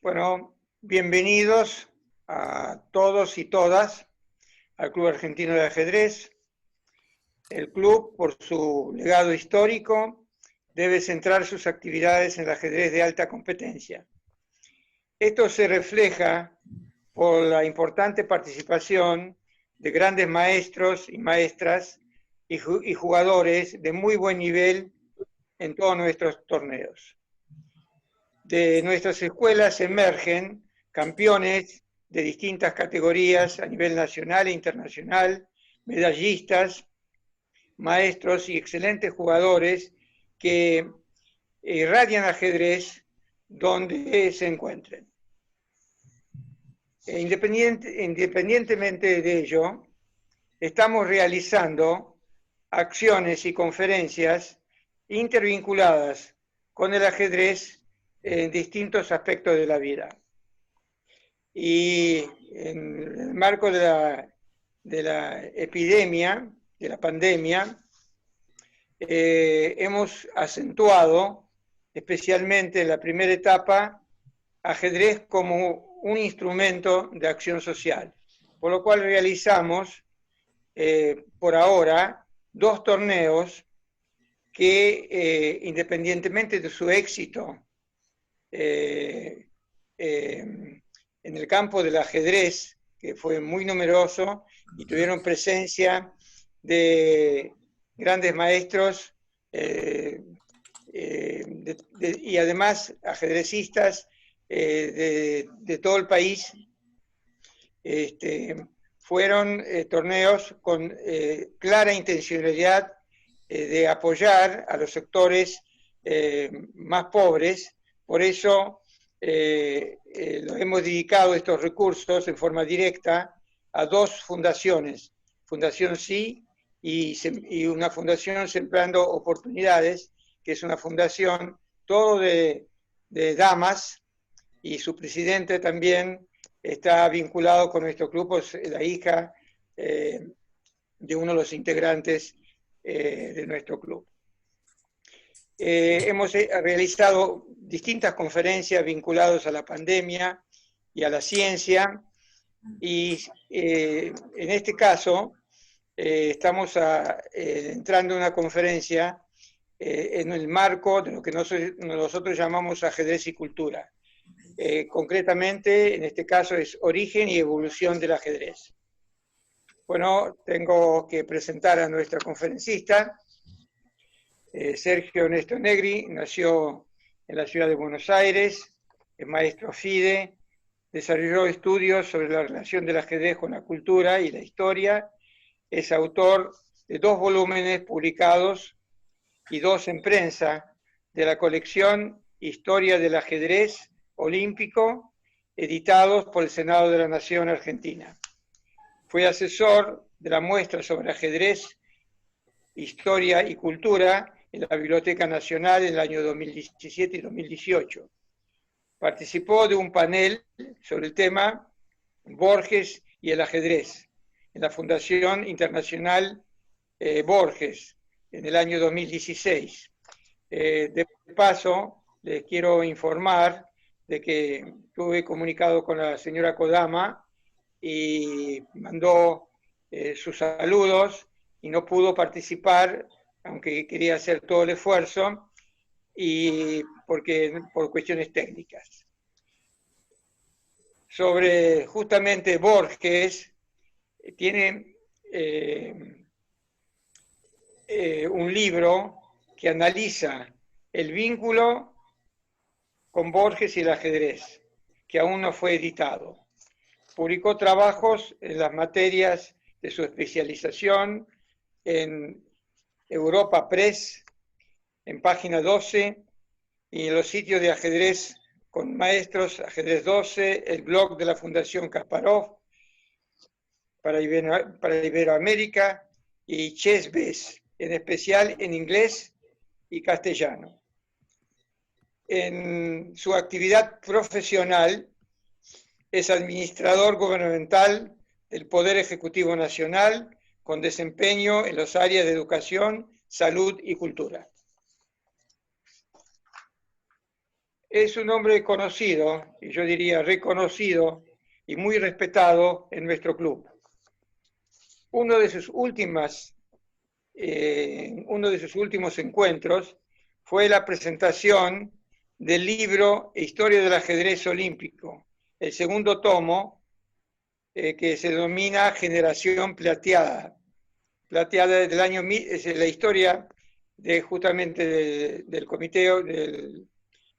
Bueno, bienvenidos a todos y todas al Club Argentino de Ajedrez. El club, por su legado histórico, debe centrar sus actividades en el ajedrez de alta competencia. Esto se refleja por la importante participación de grandes maestros y maestras y jugadores de muy buen nivel en todos nuestros torneos. De nuestras escuelas emergen campeones de distintas categorías a nivel nacional e internacional, medallistas, maestros y excelentes jugadores que irradian ajedrez donde se encuentren. Independientemente de ello, estamos realizando acciones y conferencias intervinculadas con el ajedrez en distintos aspectos de la vida. Y en el marco de la epidemia, de la pandemia, hemos acentuado, especialmente en la primera etapa, ajedrez como un instrumento de acción social, por lo cual realizamos por ahora 2 torneos que, independientemente de su éxito en el campo del ajedrez, que fue muy numeroso y tuvieron presencia de grandes maestros y además ajedrecistas de todo el país, fueron torneos con clara intencionalidad de apoyar a los sectores más pobres. Por eso hemos dedicado estos recursos en forma directa a 2 fundaciones, Fundación Sí y una fundación Sembrando Oportunidades, que es una fundación todo de damas, y su presidente también está vinculado con nuestro club, es la hija de uno de los integrantes de nuestro club. Hemos realizado distintas conferencias vinculadas a la pandemia y a la ciencia, y en este caso estamos entrando en una conferencia en el marco de lo que nosotros llamamos ajedrez y cultura. Concretamente, en este caso, es origen y evolución del ajedrez. Bueno, tengo que presentar a nuestra conferencista. Sergio Néstor Negri nació en la ciudad de Buenos Aires, es maestro FIDE, desarrolló estudios sobre la relación del ajedrez con la cultura y la historia, es autor de 2 volúmenes publicados y 2 en prensa de la colección Historia del Ajedrez Olímpico, editados por el Senado de la Nación Argentina. Fue asesor de la muestra sobre ajedrez, historia y cultura en la Biblioteca Nacional en el año 2017 y 2018. Participó de un panel sobre el tema Borges y el ajedrez en la Fundación Internacional Borges en el año 2016. De paso, les quiero informar de que tuve comunicado con la señora Kodama y mandó sus saludos y no pudo participar, aunque quería hacer todo el esfuerzo, y por cuestiones técnicas. Sobre justamente Borges, tiene un libro que analiza el vínculo con Borges y el ajedrez, que aún no fue editado. Publicó trabajos en las materias de su especialización en Europa Press, en Página 12, y en los sitios de ajedrez con maestros, Ajedrez 12, el blog de la Fundación Kasparov para Iberoamérica y ChessBase, en especial en inglés y castellano. En su actividad profesional es administrador gubernamental del Poder Ejecutivo Nacional, con desempeño en las áreas de educación, salud y cultura. Es un hombre conocido, y yo diría reconocido, y muy respetado en nuestro club. Uno de sus últimos encuentros fue la presentación del libro Historia del ajedrez olímpico, el segundo tomo, que se denomina Generación Plateada. Plateada del año, es la historia justamente del comité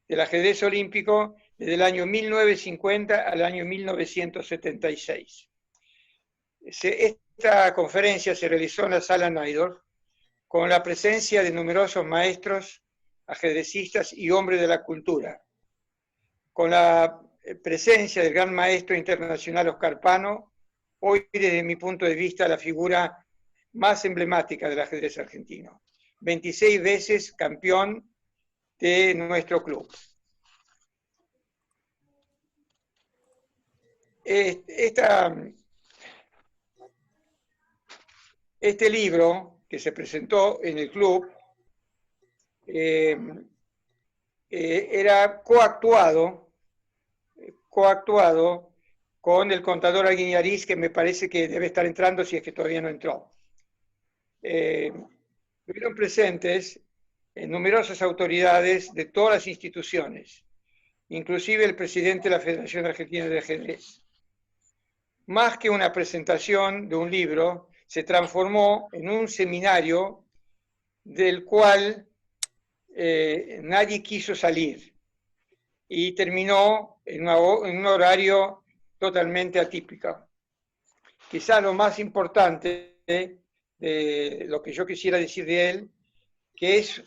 del ajedrez olímpico desde el año 1950 al año 1976. Esta conferencia se realizó en la Sala Naidorf con la presencia de numerosos maestros, ajedrecistas y hombres de la cultura, con la presencia del gran maestro internacional Oscar Pano, hoy desde mi punto de vista la figura más emblemática del ajedrez argentino, 26 veces campeón de nuestro club. Este libro que se presentó en el club era coactuado con el contador Aguiñariz, que me parece que debe estar entrando si es que todavía no entró. Estuvieron presentes numerosas autoridades de todas las instituciones, inclusive el presidente de la Federación Argentina de Ajedrez. Más que una presentación de un libro, se transformó en un seminario del cual nadie quiso salir y terminó en un horario totalmente atípico. Quizá lo más importante de lo que yo quisiera decir de él, que es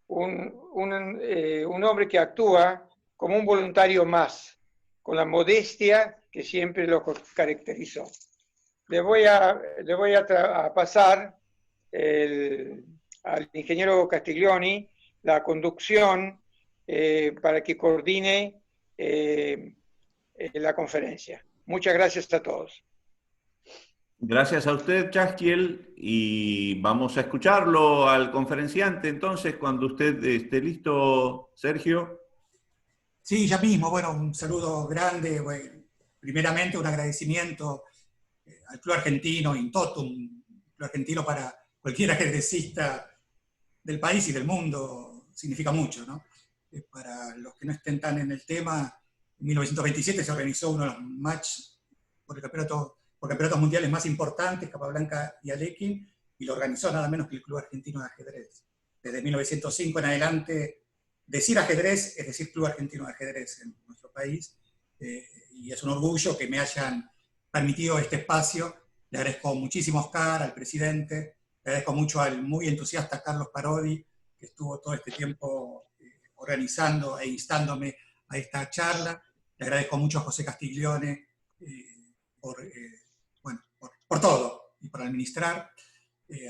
un hombre que actúa como un voluntario más, con la modestia que siempre lo caracterizó. Le voy a pasar al ingeniero Castiglioni la conducción para que coordine la conferencia. Muchas gracias a todos. Gracias a usted, Chasquiel, y vamos a escucharlo al conferenciante. Entonces, cuando usted esté listo, Sergio. Sí, ya mismo. Bueno, un saludo grande. Bueno, primeramente, un agradecimiento al Club Argentino, in totum, Club Argentino para cualquier ajedrecista del país y del mundo significa mucho, ¿no? Para los que no estén tan en el tema, en 1927 se organizó uno de los matches por campeonatos mundiales más importantes, Capablanca y Alekhine, y lo organizó nada menos que el Club Argentino de Ajedrez. Desde 1905 en adelante, decir ajedrez es decir Club Argentino de Ajedrez en nuestro país, y es un orgullo que me hayan permitido este espacio. Le agradezco muchísimo a Oscar, al presidente, le agradezco mucho al muy entusiasta Carlos Parodi, que estuvo todo este tiempo organizando e instándome a esta charla. Le agradezco mucho a José Castiglione por todo y por administrar.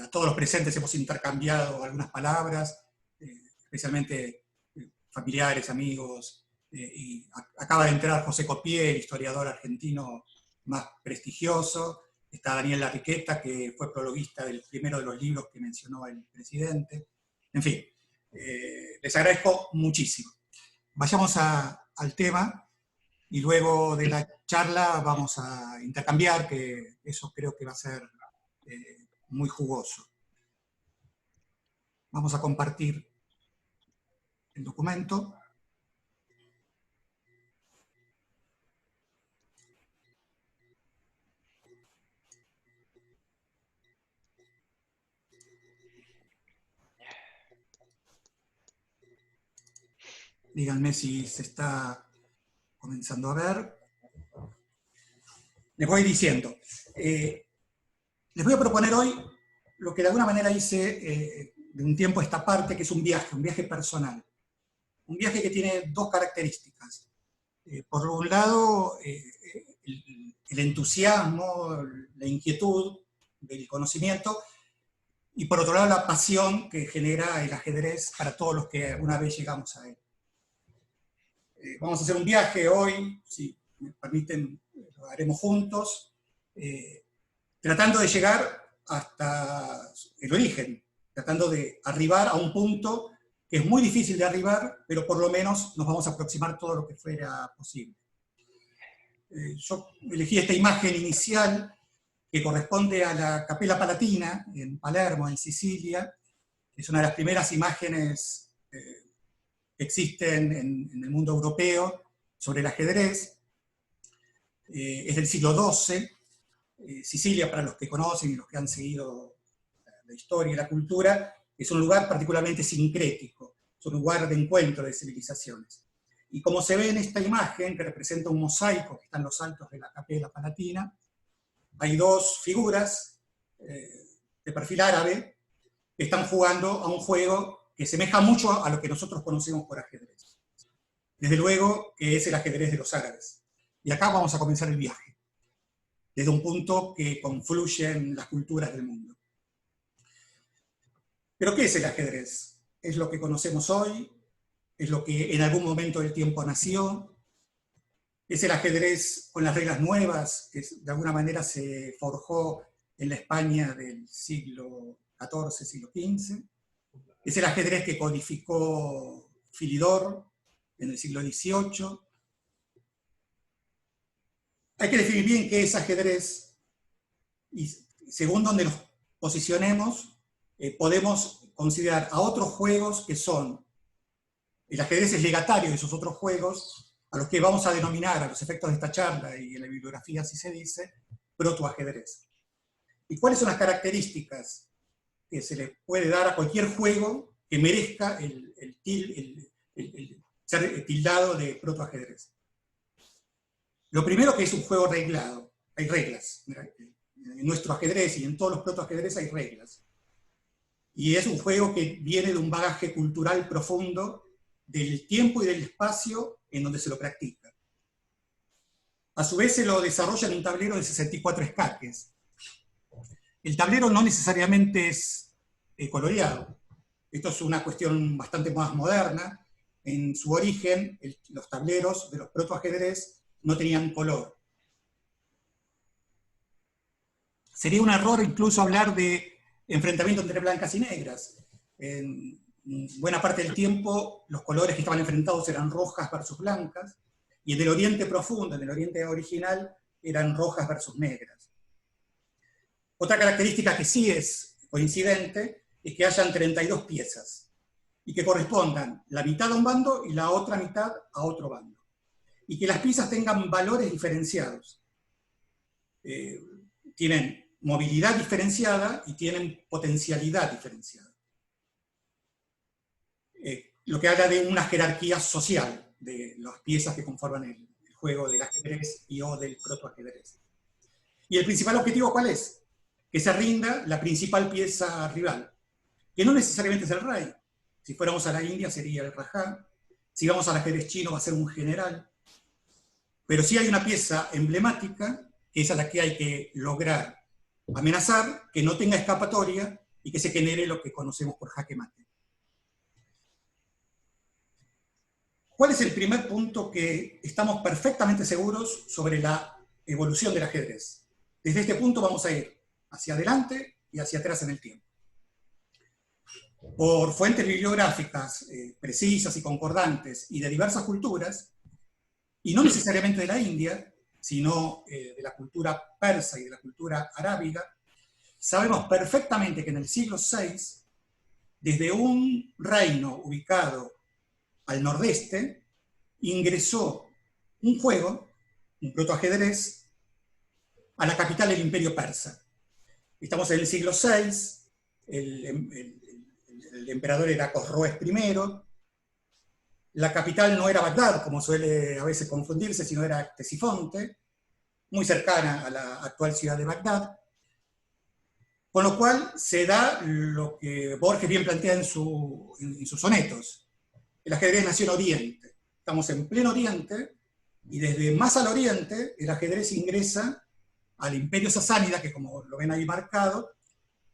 A todos los presentes hemos intercambiado algunas palabras, especialmente familiares, amigos, y acaba de entrar José Copier, el historiador argentino más prestigioso. Está Daniel Larriqueta, que fue prologuista del primero de los libros que mencionó el presidente. En fin, les agradezco muchísimo. Vayamos al tema y luego de la charla vamos a intercambiar, que eso creo que va a ser muy jugoso. Vamos a compartir el documento. Díganme si se está comenzando a ver. Les voy diciendo. Les voy a proponer hoy lo que de alguna manera hice de un tiempo a esta parte, que es un viaje personal. Un viaje que tiene dos características. Por un lado, el entusiasmo, la inquietud del conocimiento, y por otro lado, la pasión que genera el ajedrez para todos los que alguna vez llegamos a él. Vamos a hacer un viaje hoy, si me permiten, lo haremos juntos, tratando de llegar hasta el origen, tratando de arribar a un punto que es muy difícil de arribar, pero por lo menos nos vamos a aproximar todo lo que fuera posible. Yo elegí esta imagen inicial que corresponde a la Capella Palatina, en Palermo, en Sicilia. Es una de las primeras imágenes que existen en el mundo europeo sobre el ajedrez. Es del siglo XII. Sicilia, para los que conocen y los que han seguido la historia y la cultura, es un lugar particularmente sincrético, es un lugar de encuentro de civilizaciones. Y como se ve en esta imagen, que representa un mosaico que está en los altos de la Capella Palatina, hay dos figuras de perfil árabe que están jugando a un juego que semeja mucho a lo que nosotros conocemos por ajedrez. Desde luego que es el ajedrez de los árabes. Y acá vamos a comenzar el viaje, desde un punto que confluyen las culturas del mundo. ¿Pero qué es el ajedrez? ¿Es lo que conocemos hoy? ¿Es lo que en algún momento del tiempo nació? ¿Es el ajedrez con las reglas nuevas que de alguna manera se forjó en la España del siglo XIV, siglo XV? ¿Es el ajedrez que codificó Philidor en el siglo XVIII? Hay que definir bien qué es ajedrez y según donde nos posicionemos, podemos considerar a otros juegos que son, el ajedrez es legatario de esos otros juegos, a los que vamos a denominar, a los efectos de esta charla y en la bibliografía así se dice, protoajedrez. ¿Y cuáles son las características que se le puede dar a cualquier juego que merezca ser tildado de protoajedrez? Lo primero, que es un juego reglado. Hay reglas. En nuestro ajedrez y en todos los protoajedrez hay reglas. Y es un juego que viene de un bagaje cultural profundo del tiempo y del espacio en donde se lo practica. A su vez se lo desarrolla en un tablero de 64 escaques. El tablero no necesariamente es coloreado. Esto es una cuestión bastante más moderna. En su origen, los tableros de los protoajedrez no tenían color. Sería un error incluso hablar de enfrentamiento entre blancas y negras. En buena parte del tiempo, los colores que estaban enfrentados eran rojas versus blancas, y en el Oriente profundo, en el Oriente original, eran rojas versus negras. Otra característica que sí es coincidente es que hayan 32 piezas, y que correspondan la mitad a un bando y la otra mitad a otro bando. Y que las piezas tengan valores diferenciados. Tienen movilidad diferenciada y tienen potencialidad diferenciada. Lo que habla de una jerarquía social de las piezas que conforman el juego del ajedrez y o del protoajedrez. ¿Y el principal objetivo cuál es? Que se rinda la principal pieza rival, que no necesariamente es el rey. Si fuéramos a la India sería el rajá, si vamos al ajedrez chino va a ser un general, pero sí hay una pieza emblemática, que es a la que hay que lograr amenazar, que no tenga escapatoria y que se genere lo que conocemos por jaque mate. ¿Cuál es el primer punto que estamos perfectamente seguros sobre la evolución del ajedrez? Desde este punto vamos a ir hacia adelante y hacia atrás en el tiempo. Por fuentes bibliográficas precisas y concordantes y de diversas culturas, y no necesariamente de la India, sino de la cultura persa y de la cultura arábiga, sabemos perfectamente que en el siglo VI, desde un reino ubicado al nordeste, ingresó un juego, un protoajedrez, a la capital del imperio persa. Estamos en el siglo VI, el emperador era Cosroes I, la capital no era Bagdad, como suele a veces confundirse, sino era Ctesifonte, muy cercana a la actual ciudad de Bagdad, con lo cual se da lo que Borges bien plantea en sus sonetos. El ajedrez nació en Oriente. Estamos en pleno Oriente, y desde más al Oriente, el ajedrez ingresa al imperio sasánida, que como lo ven ahí marcado,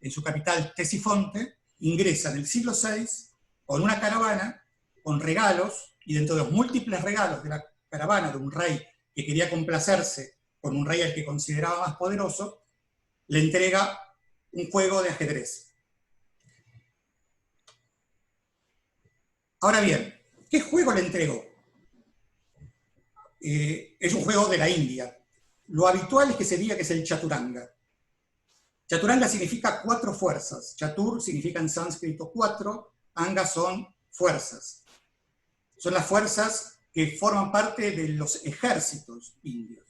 en su capital Ctesifonte, ingresa en el siglo VI con una caravana, con regalos, y dentro de los múltiples regalos de la caravana de un rey que quería complacerse con un rey al que consideraba más poderoso, le entrega un juego de ajedrez. Ahora bien, ¿qué juego le entregó? Es un juego de la India. Lo habitual es que se diga que es el chaturanga. Chaturanga significa 4 fuerzas. Chatur significa en sánscrito 4, anga son fuerzas. Son las fuerzas que forman parte de los ejércitos indios.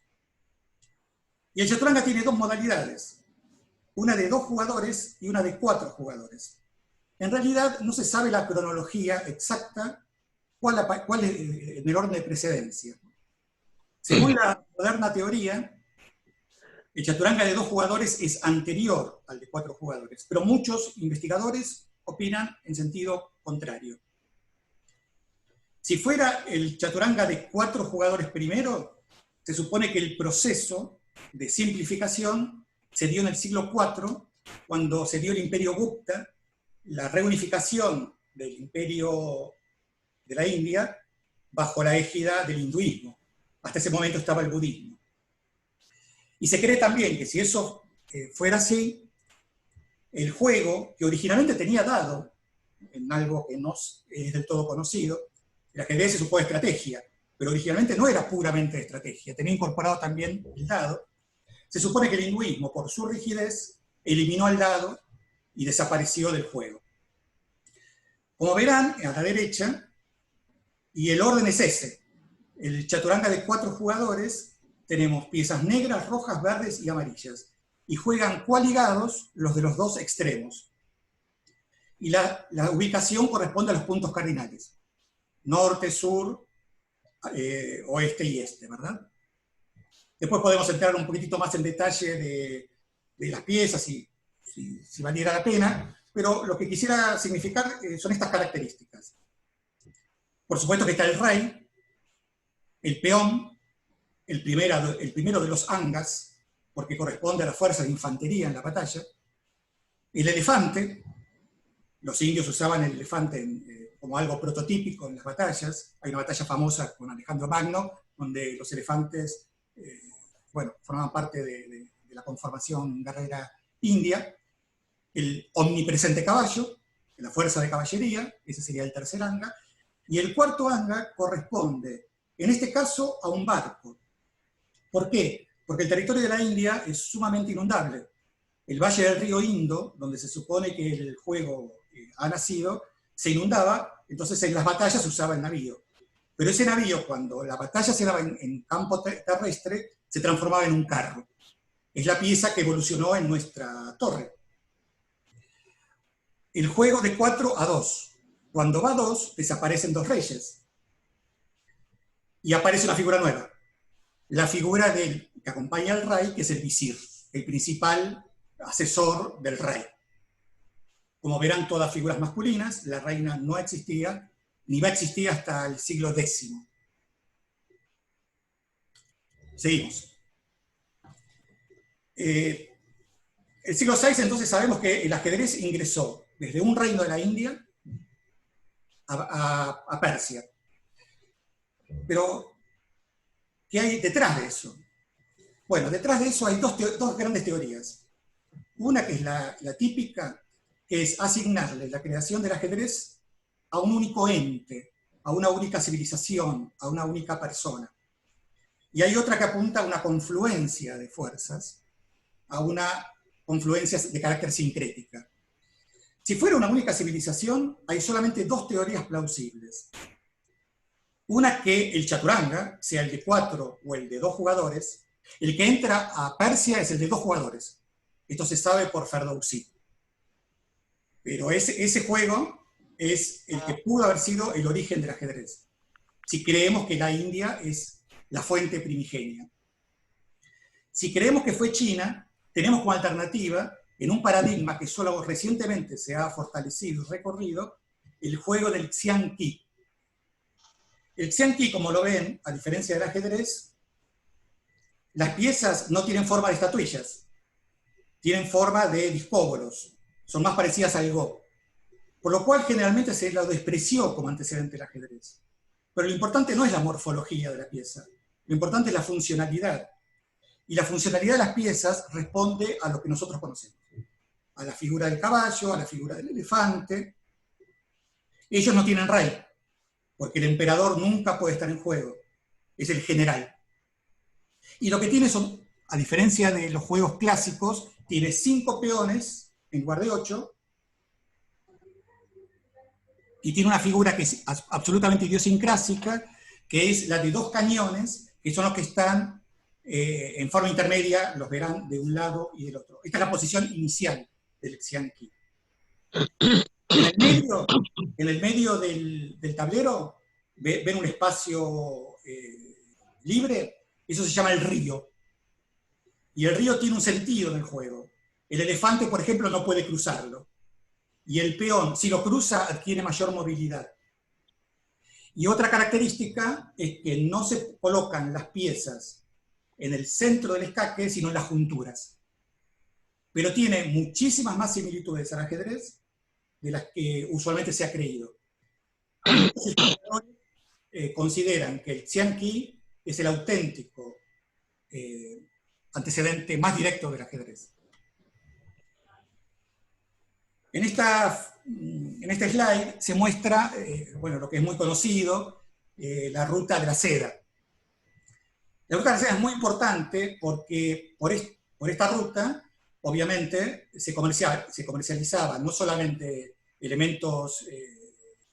Y el chaturanga tiene 2 modalidades, una de 2 jugadores y una de 4 jugadores. En realidad no se sabe la cronología exacta, cuál es en el orden de precedencia. Según la moderna teoría, el chaturanga de 2 jugadores es anterior al de 4 jugadores, pero muchos investigadores opinan en sentido contrario. Si fuera el chaturanga de 4 jugadores primero, se supone que el proceso de simplificación se dio en el siglo IV, cuando se dio el Imperio Gupta, la reunificación del Imperio de la India bajo la égida del hinduismo. Hasta ese momento estaba el budismo. Y se cree también que si eso fuera así, el juego, que originalmente tenía dado, en algo que no es del todo conocido, el ajedrez se supone estrategia, pero originalmente no era puramente estrategia, tenía incorporado también el dado. Se supone que el hinduismo, por su rigidez, eliminó al dado y desapareció del juego. Como verán, a la derecha, y el orden es ese, el chaturanga de 4 jugadores, tenemos piezas negras, rojas, verdes y amarillas, y juegan coaligados los de los 2 extremos. Y la ubicación corresponde a los puntos cardinales, norte, sur, oeste y este, ¿verdad? Después podemos entrar un poquitito más en detalle de las piezas, si valiera la pena, pero lo que quisiera significar son estas características. Por supuesto que está el rey, el peón, el primero de los angas, porque corresponde a la fuerza de infantería en la batalla, el elefante, los indios usaban el elefante como algo prototípico en las batallas. Hay una batalla famosa con Alejandro Magno, donde los elefantes formaban parte de la conformación guerrera india. El omnipresente caballo, la fuerza de caballería, ese sería el tercer anga, y el cuarto anga corresponde, en este caso, a un barco. ¿Por qué? Porque el territorio de la India es sumamente inundable. El valle del río Indo, donde se supone que el juego ha nacido, se inundaba, entonces en las batallas se usaba el navío. Pero ese navío, cuando la batalla se daba en campo terrestre, se transformaba en un carro. Es la pieza que evolucionó en nuestra torre. El juego de 4 a 2. Cuando va a 2, desaparecen 2 reyes. Y aparece una figura nueva. La figura que acompaña al rey, que es el visir, el principal asesor del rey. Como verán, todas figuras masculinas, la reina no existía, ni va a existir hasta el siglo X. Seguimos. El siglo VI, entonces, sabemos que el ajedrez ingresó desde un reino de la India a Persia. Pero, ¿qué hay detrás de eso? Bueno, detrás de eso hay dos grandes teorías. Una que es la típica, que es asignarle la creación del ajedrez a un único ente, a una única civilización, a una única persona. Y hay otra que apunta a una confluencia de fuerzas, a una confluencia de carácter sincrética. Si fuera una única civilización, hay solamente 2 teorías plausibles. Una, que el chaturanga, sea el de 4 o el de 2 jugadores, el que entra a Persia es el de 2 jugadores. Esto se sabe por Ferdowsi. Pero ese juego es el que pudo haber sido el origen del ajedrez, si creemos que la India es la fuente primigenia. Si creemos que fue China, tenemos como alternativa, en un paradigma que solo recientemente se ha fortalecido y recorrido, el juego del Xiangqi. El Xiangqi, como lo ven, a diferencia del ajedrez, las piezas no tienen forma de estatuillas, tienen forma de discóbolos, son más parecidas al Go. Por lo cual generalmente se lo despreció como antecedente del ajedrez. Pero lo importante no es la morfología de la pieza, lo importante es la funcionalidad. Y la funcionalidad de las piezas responde a lo que nosotros conocemos. A la figura del caballo, a la figura del elefante. Ellos no tienen rey, porque el emperador nunca puede estar en juego, es el general. Y lo que tiene son, a diferencia de los juegos clásicos, tiene 5 peones en lugar de 8, y tiene una figura que es absolutamente idiosincrásica, que es la de 2 cañones, que son los que están en forma intermedia, los verán de un lado y del otro. Esta es la posición inicial del xiangqi. En el medio del tablero, ven un espacio libre, eso se llama el río. Y el río tiene un sentido en el juego. El elefante, por ejemplo, no puede cruzarlo. Y el peón, si lo cruza, adquiere mayor movilidad. Y otra característica es que no se colocan las piezas en el centro del escaque, sino en las junturas. Pero tiene muchísimas más similitudes al ajedrez de las que usualmente se ha creído. Los historiadores consideran que el xiangqi es el auténtico antecedente más directo del ajedrez. En este slide se muestra, bueno, lo que es muy conocido, la ruta de la seda. La ruta de la seda es muy importante porque por esta ruta, obviamente, se comercializaban no solamente elementos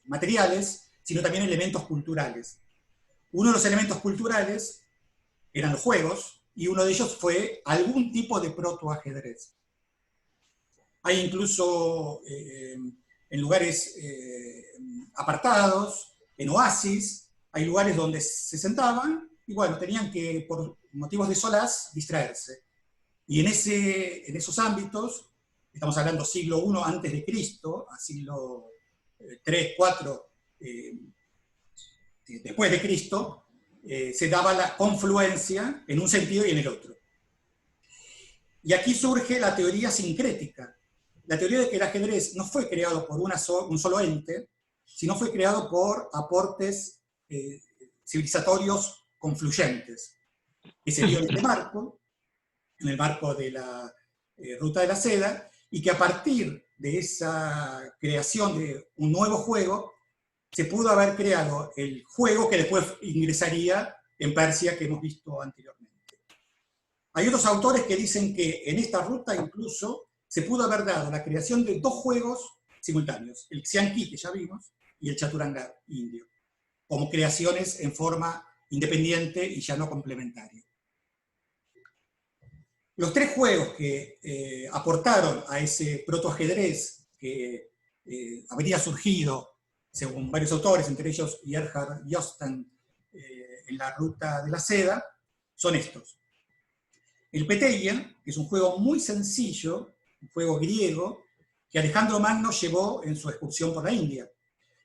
materiales, sino también elementos culturales. Uno de los elementos culturales eran los juegos, y uno de ellos fue algún tipo de protoajedrez. Hay incluso en lugares apartados, en oasis, hay lugares donde se sentaban y bueno, tenían que, por motivos de solaz, distraerse. Y en esos ámbitos, estamos hablando siglo I antes de Cristo, a siglo III, IV después de Cristo, se daba la confluencia en un sentido y en el otro. Y aquí surge la teoría sincrética, la teoría de que el ajedrez no fue creado por un solo ente, sino fue creado por aportes civilizatorios confluyentes, que se dio en el marco de la ruta de la seda, y que a partir de esa creación de un nuevo juego, se pudo haber creado el juego que después ingresaría en Persia, que hemos visto anteriormente. Hay otros autores que dicen que en esta ruta incluso se pudo haber dado la creación de 2 juegos simultáneos, el xiangqi, que ya vimos, y el chaturanga indio, como creaciones en forma independiente y ya no complementaria. Los 3 juegos que aportaron a ese protoajedrez que habría surgido, según varios autores, entre ellos Gerhard Josten, en la ruta de la seda, son estos. El Peteia, que es un juego muy sencillo, un juego griego, que Alejandro Magno llevó en su excursión por la India.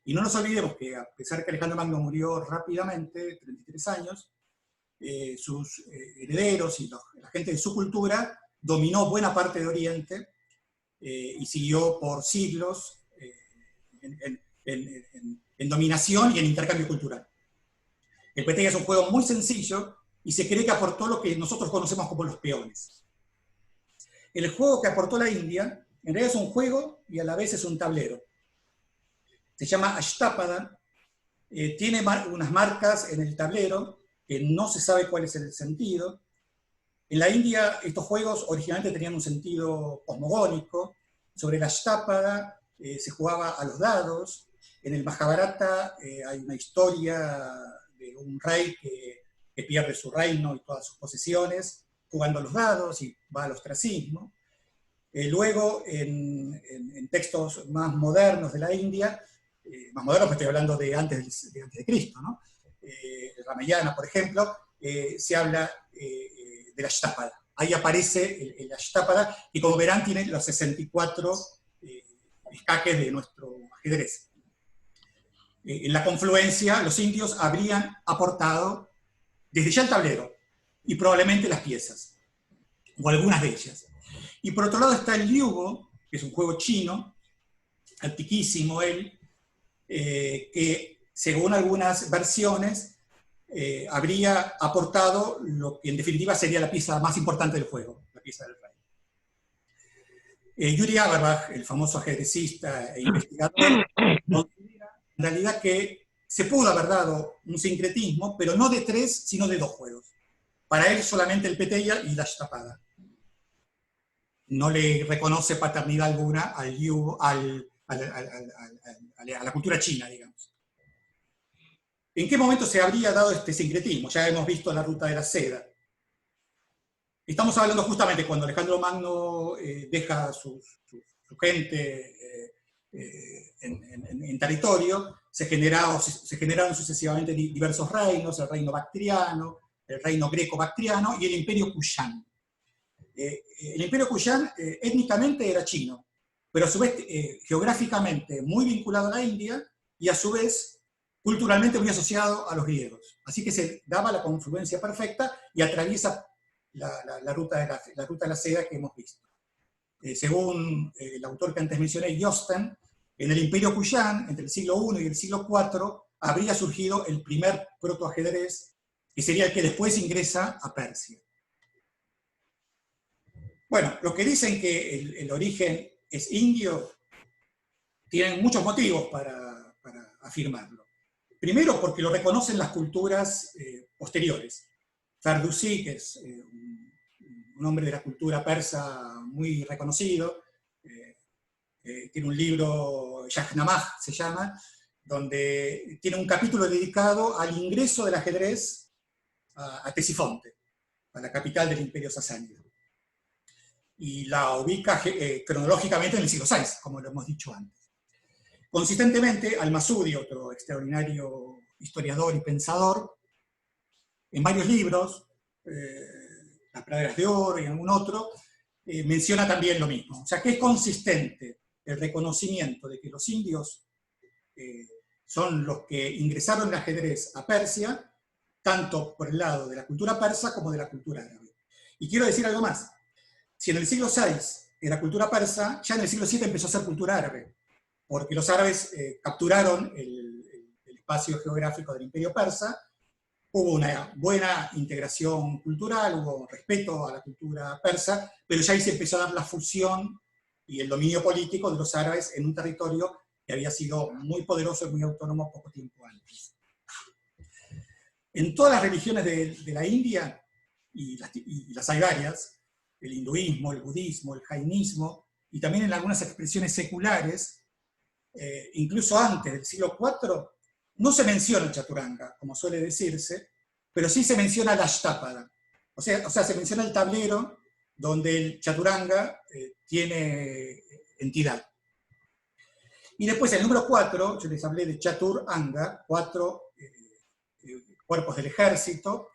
Y no nos olvidemos que, a pesar que Alejandro Magno murió rápidamente, 33 años, sus herederos y la gente de su cultura dominó buena parte de Oriente y siguió por siglos en dominación y en intercambio cultural. El Peteia es un juego muy sencillo y se cree que aportó lo que nosotros conocemos como los peones. El juego que aportó la India, en realidad es un juego y a la vez es un tablero. Se llama Ashtapada, tiene unas marcas en el tablero que no se sabe cuál es el sentido. En la India estos juegos originalmente tenían un sentido cosmogónico. Sobre la Ashtapada se jugaba a los dados. En el Mahabharata hay una historia de un rey que pierde su reino y todas sus posesiones, jugando a los dados y va al ostracismo. Luego, en textos más modernos de la India, más modernos, estoy hablando de antes de Cristo, ¿no? El Ramayana, por ejemplo, se habla de la Ashtapada. Ahí aparece el Ashtapada, y como verán tiene los 64 escaques de nuestro ajedrez. En la confluencia, los indios habrían aportado desde ya el tablero, y probablemente las piezas, o algunas de ellas. Y por otro lado está el Liugo, que es un juego chino, antiquísimo él, que según algunas versiones habría aportado lo que en definitiva sería la pieza más importante del juego, la pieza del rey. Yuri Auerbach, el famoso ajedrecista e investigador, considera en realidad que se pudo haber dado un sincretismo, pero no de 3, sino de 2 juegos. Para él solamente el Peteia y la Ashtapada. No le reconoce paternidad alguna a la cultura china, digamos. ¿En qué momento se habría dado este sincretismo? Ya hemos visto la ruta de la seda. Estamos hablando justamente cuando Alejandro Magno deja su gente en territorio, se generaron sucesivamente diversos reinos, el reino bactriano, el reino greco-bactriano y el imperio Kushan. El imperio Kushan étnicamente era chino, pero a su vez geográficamente muy vinculado a la India y a su vez culturalmente muy asociado a los griegos. Así que se daba la confluencia perfecta y atraviesa la ruta de la seda que hemos visto. Según el autor que antes mencioné, Yosten, en el imperio Kushan, entre el siglo I y el siglo IV, habría surgido el primer protoajedrez, que sería el que después ingresa a Persia. Bueno, los que dicen que el origen es indio, tienen muchos motivos para afirmarlo. Primero, porque lo reconocen las culturas posteriores. Ferdowsi, que es un hombre de la cultura persa muy reconocido, tiene un libro, Shahnameh se llama, donde tiene un capítulo dedicado al ingreso del ajedrez a Ctesifonte, a la capital del imperio sasánida. Y la ubica cronológicamente en el siglo VI, como lo hemos dicho antes. Consistentemente, Al-Masudi, otro extraordinario historiador y pensador, en varios libros, Las praderas de oro y algún otro, menciona también lo mismo. O sea, que es consistente el reconocimiento de que los indios son los que ingresaron el ajedrez a Persia, tanto por el lado de la cultura persa como de la cultura árabe. Y quiero decir algo más. Si en el siglo VI era cultura persa, ya en el siglo VII empezó a ser cultura árabe, porque los árabes capturaron el espacio geográfico del imperio persa, hubo una buena integración cultural, hubo respeto a la cultura persa, pero ya ahí se empezó a dar la fusión y el dominio político de los árabes en un territorio que había sido muy poderoso y muy autónomo poco tiempo antes. En todas las religiones de la India, y las hay varias, el hinduismo, el budismo, el jainismo, y también en algunas expresiones seculares, incluso antes del siglo IV, no se menciona el chaturanga, como suele decirse, pero sí se menciona la ashtápada. O sea, se menciona el tablero donde el chaturanga tiene entidad. Y después el número 4, yo les hablé de chaturanga, 4 cuerpos del ejército.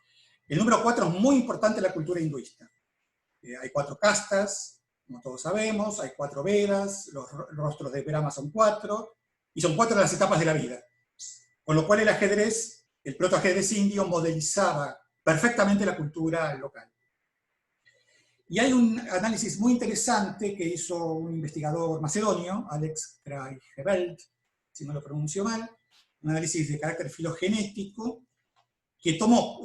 El número 4 es muy importante en la cultura hinduista. Hay 4 castas, como todos sabemos, hay 4 Vedas, los rostros de Brahma son 4, y son 4 de las etapas de la vida. Con lo cual el ajedrez, el protoajedrez indio, modelizaba perfectamente la cultura local. Y hay un análisis muy interesante que hizo un investigador macedonio, Alex Krajewelt, si no lo pronuncio mal, un análisis de carácter filogenético, que tomó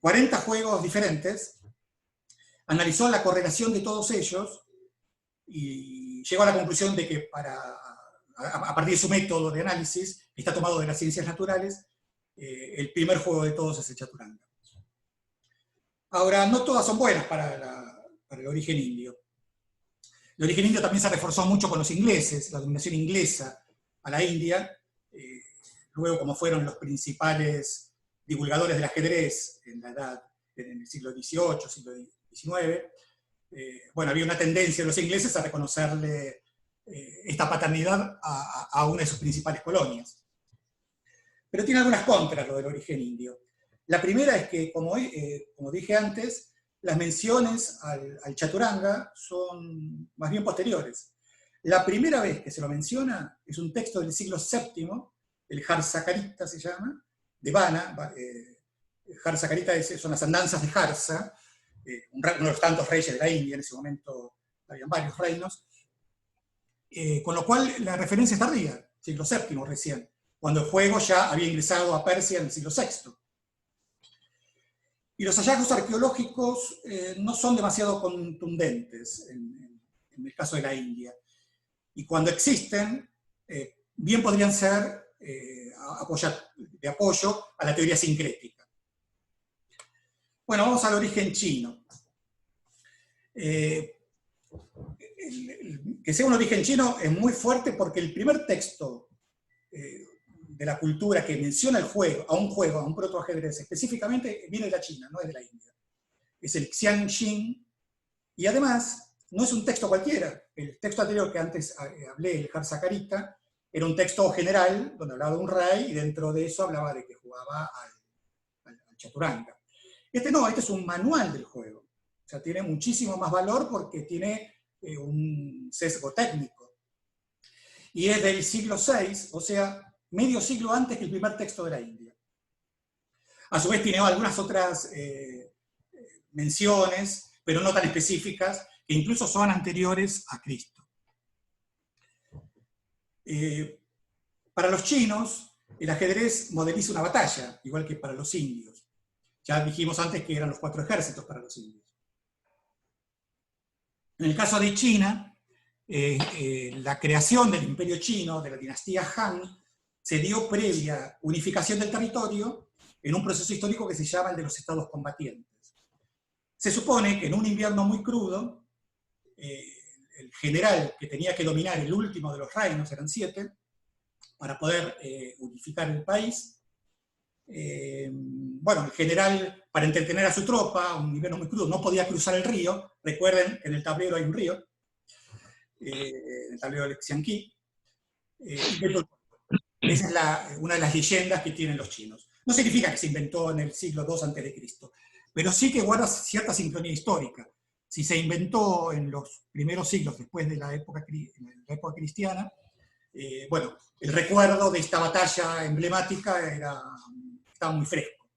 40 juegos diferentes, analizó la correlación de todos ellos y llegó a la conclusión de que a partir de su método de análisis, está tomado de las ciencias naturales, el primer juego de todos es el chaturanga. Ahora, no todas son buenas para el origen indio. El origen indio también se reforzó mucho con los ingleses, la dominación inglesa a la India, luego como fueron los principales divulgadores del ajedrez en el siglo XVIII, siglo XIX, bueno, había una tendencia de los ingleses a reconocerle esta paternidad a una de sus principales colonias. Pero tiene algunas contras lo del origen indio. La primera es que, como dije antes, las menciones al chaturanga son más bien posteriores. La primera vez que se lo menciona es un texto del siglo VII, el Harsakarita se llama, de Vana. Harsakarita son las andanzas de Harsa, uno de los tantos reyes de la India, en ese momento habían varios reinos, con lo cual la referencia es tardía, siglo VII recién, cuando el juego ya había ingresado a Persia en el siglo VI. Y los hallazgos arqueológicos no son demasiado contundentes en el caso de la India. Y cuando existen, bien podrían ser de apoyo a la teoría sincrética. Bueno, vamos al origen chino. Que sea un origen chino es muy fuerte porque el primer texto de la cultura que menciona el juego, a un protoajedrez específicamente, viene de la China, no es de la India. Es el Xianxin, y además no es un texto cualquiera. El texto anterior que antes hablé, el Harsakarita, era un texto general donde hablaba de un rey y dentro de eso hablaba de que jugaba al chaturanga. Este no, este es un manual del juego. O sea, tiene muchísimo más valor porque tiene un sesgo técnico. Y es del siglo VI, o sea, medio siglo antes que el primer texto de la India. A su vez tiene algunas otras menciones, pero no tan específicas, que incluso son anteriores a Cristo. Para los chinos, el ajedrez modeliza una batalla, igual que para los indios. Ya dijimos antes que eran los 4 ejércitos para los indios. En el caso de China, la creación del imperio chino, de la dinastía Han, se dio previa unificación del territorio en un proceso histórico que se llama el de los estados combatientes. Se supone que en un invierno muy crudo, el general que tenía que dominar el último de los reinos, eran 7, para poder unificar el país, bueno, el general, para entretener a su tropa, un invierno muy crudo, no podía cruzar el río. Recuerden que en el tablero hay un río, en el tablero del Xiangqi. Esa es una de las leyendas que tienen los chinos. No significa que se inventó en el siglo II a.C., pero sí que guarda cierta sincronía histórica. Si se inventó en los primeros siglos después de la época cristiana, bueno, el recuerdo de esta batalla emblemática estaba muy fresco.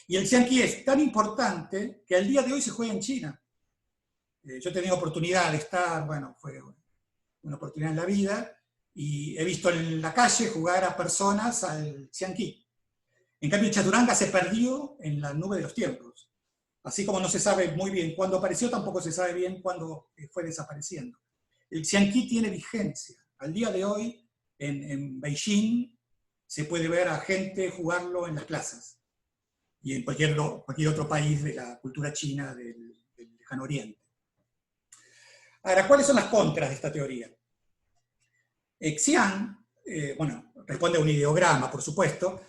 Y el Xiangqi es tan importante que al día de hoy se juega en China. Yo he tenido oportunidad de estar, bueno, fue una oportunidad en la vida, y he visto en la calle jugar a personas al Xiangqi. En cambio, el chaturanga se perdió en la nube de los tiempos. Así como no se sabe muy bien cuándo apareció, tampoco se sabe bien cuándo fue desapareciendo. El Xiangqi tiene vigencia. Al día de hoy, en Beijing, se puede ver a gente jugarlo en las plazas. Y en cualquier otro país de la cultura china del lejano oriente. Ahora, ¿cuáles son las contras de esta teoría? Xian, bueno, responde a un ideograma, por supuesto,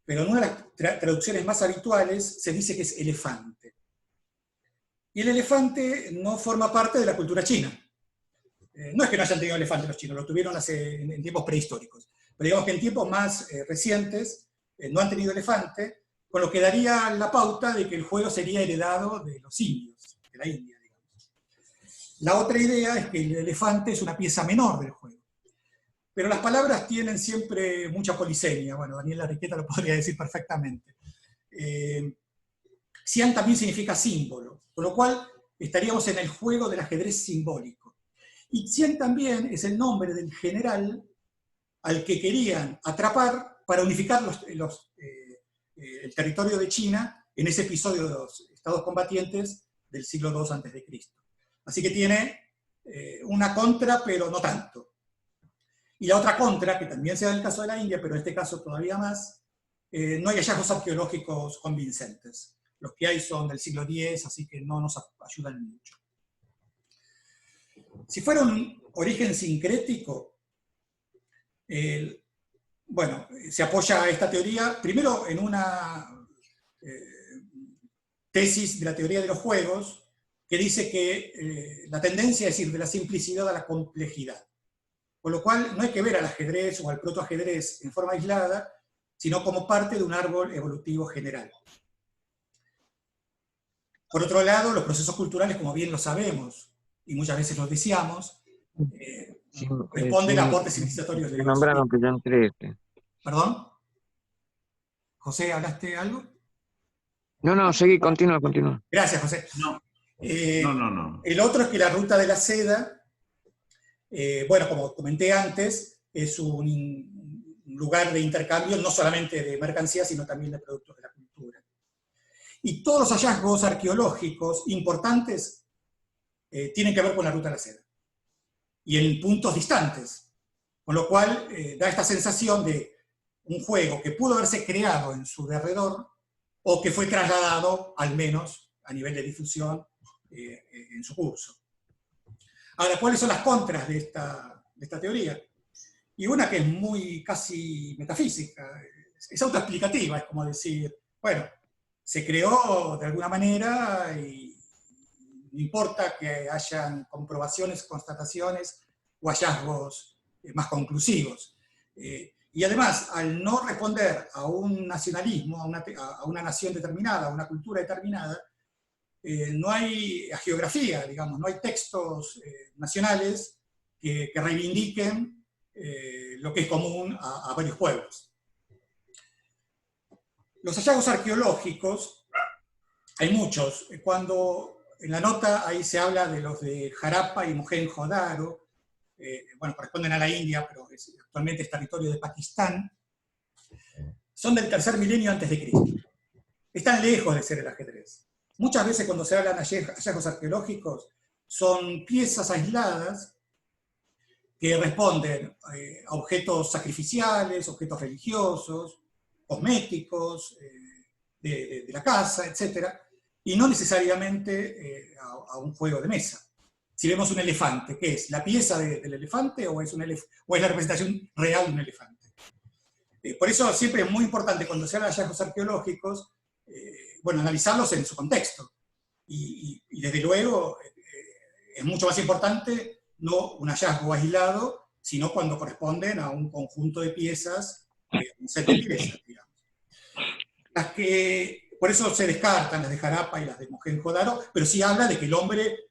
pero en una de las traducciones más habituales se dice que es elefante. Y el elefante no forma parte de la cultura china. No es que no hayan tenido elefante los chinos, lo tuvieron en tiempos prehistóricos. Pero digamos que en tiempos más recientes no han tenido elefante, con lo que daría la pauta de que el juego sería heredado de los indios, de la India, digamos. La otra idea es que el elefante es una pieza menor del juego. Pero las palabras tienen siempre mucha polisemia. Bueno, Daniel Larriqueta lo podría decir perfectamente. Xian también significa símbolo, con lo cual estaríamos en el juego del ajedrez simbólico. Y Xian también es el nombre del general al que querían atrapar para unificar el territorio de China en ese episodio de los estados combatientes del siglo II a.C. Así que tiene una contra, pero no tanto. Y la otra contra, que también se da en el caso de la India, pero en este caso todavía más, no hay hallazgos arqueológicos convincentes. Los que hay son del siglo X, así que no nos ayudan mucho. Si fuera un origen sincrético, bueno, se apoya a esta teoría, primero en una tesis de la teoría de los juegos, que dice que la tendencia es ir de la simplicidad a la complejidad. Con lo cual no hay que ver al ajedrez o al protoajedrez en forma aislada, sino como parte de un árbol evolutivo general. Por otro lado, los procesos culturales, como bien lo sabemos, y muchas veces lo deseamos, responden a aportes civilizatorios de los... que yo entré. ¿Perdón? José, ¿hablaste algo? No, seguí, continúa. Gracias, José. No. El otro es que la ruta de la seda, bueno, como comenté antes, es un lugar de intercambio no solamente de mercancías, sino también de productos de la cultura. Y todos los hallazgos arqueológicos importantes tienen que ver con la ruta de la seda. Y en puntos distantes. Con lo cual da esta sensación de un juego que pudo haberse creado en su derredor o que fue trasladado, al menos a nivel de difusión, en su curso. Ahora, ¿cuáles son las contras de esta teoría? Y una que es muy casi metafísica, es autoexplicativa, es como decir, bueno, se creó de alguna manera y no importa que hayan comprobaciones, constataciones o hallazgos más conclusivos. Y además, al no responder a un nacionalismo, a una nación determinada, a una cultura determinada, no hay geografía, digamos, no hay textos nacionales que reivindiquen lo que es común a varios pueblos. Los hallazgos arqueológicos, hay muchos. Cuando en la nota ahí se habla de los de Harappa y Mohenjo-Daro, bueno, corresponden a la India, pero actualmente es territorio de Pakistán, son del tercer milenio antes de Cristo. Están lejos de ser el ajedrez. Muchas veces cuando se hablan de hallazgos arqueológicos, son piezas aisladas que responden a objetos sacrificiales, objetos religiosos, cosméticos, de la casa, etc. Y no necesariamente a un juego de mesa. Si vemos un elefante, ¿qué es? ¿La pieza del elefante o es la representación real de un elefante? Por eso siempre es muy importante cuando se habla de hallazgos arqueológicos, bueno, analizarlos en su contexto. Y desde luego es mucho más importante no un hallazgo aislado, sino cuando corresponden a un conjunto de piezas, un set de piezas, digamos. Por eso se descartan las de Harappa y las de Mohenjo-Daro, pero sí habla de que el hombre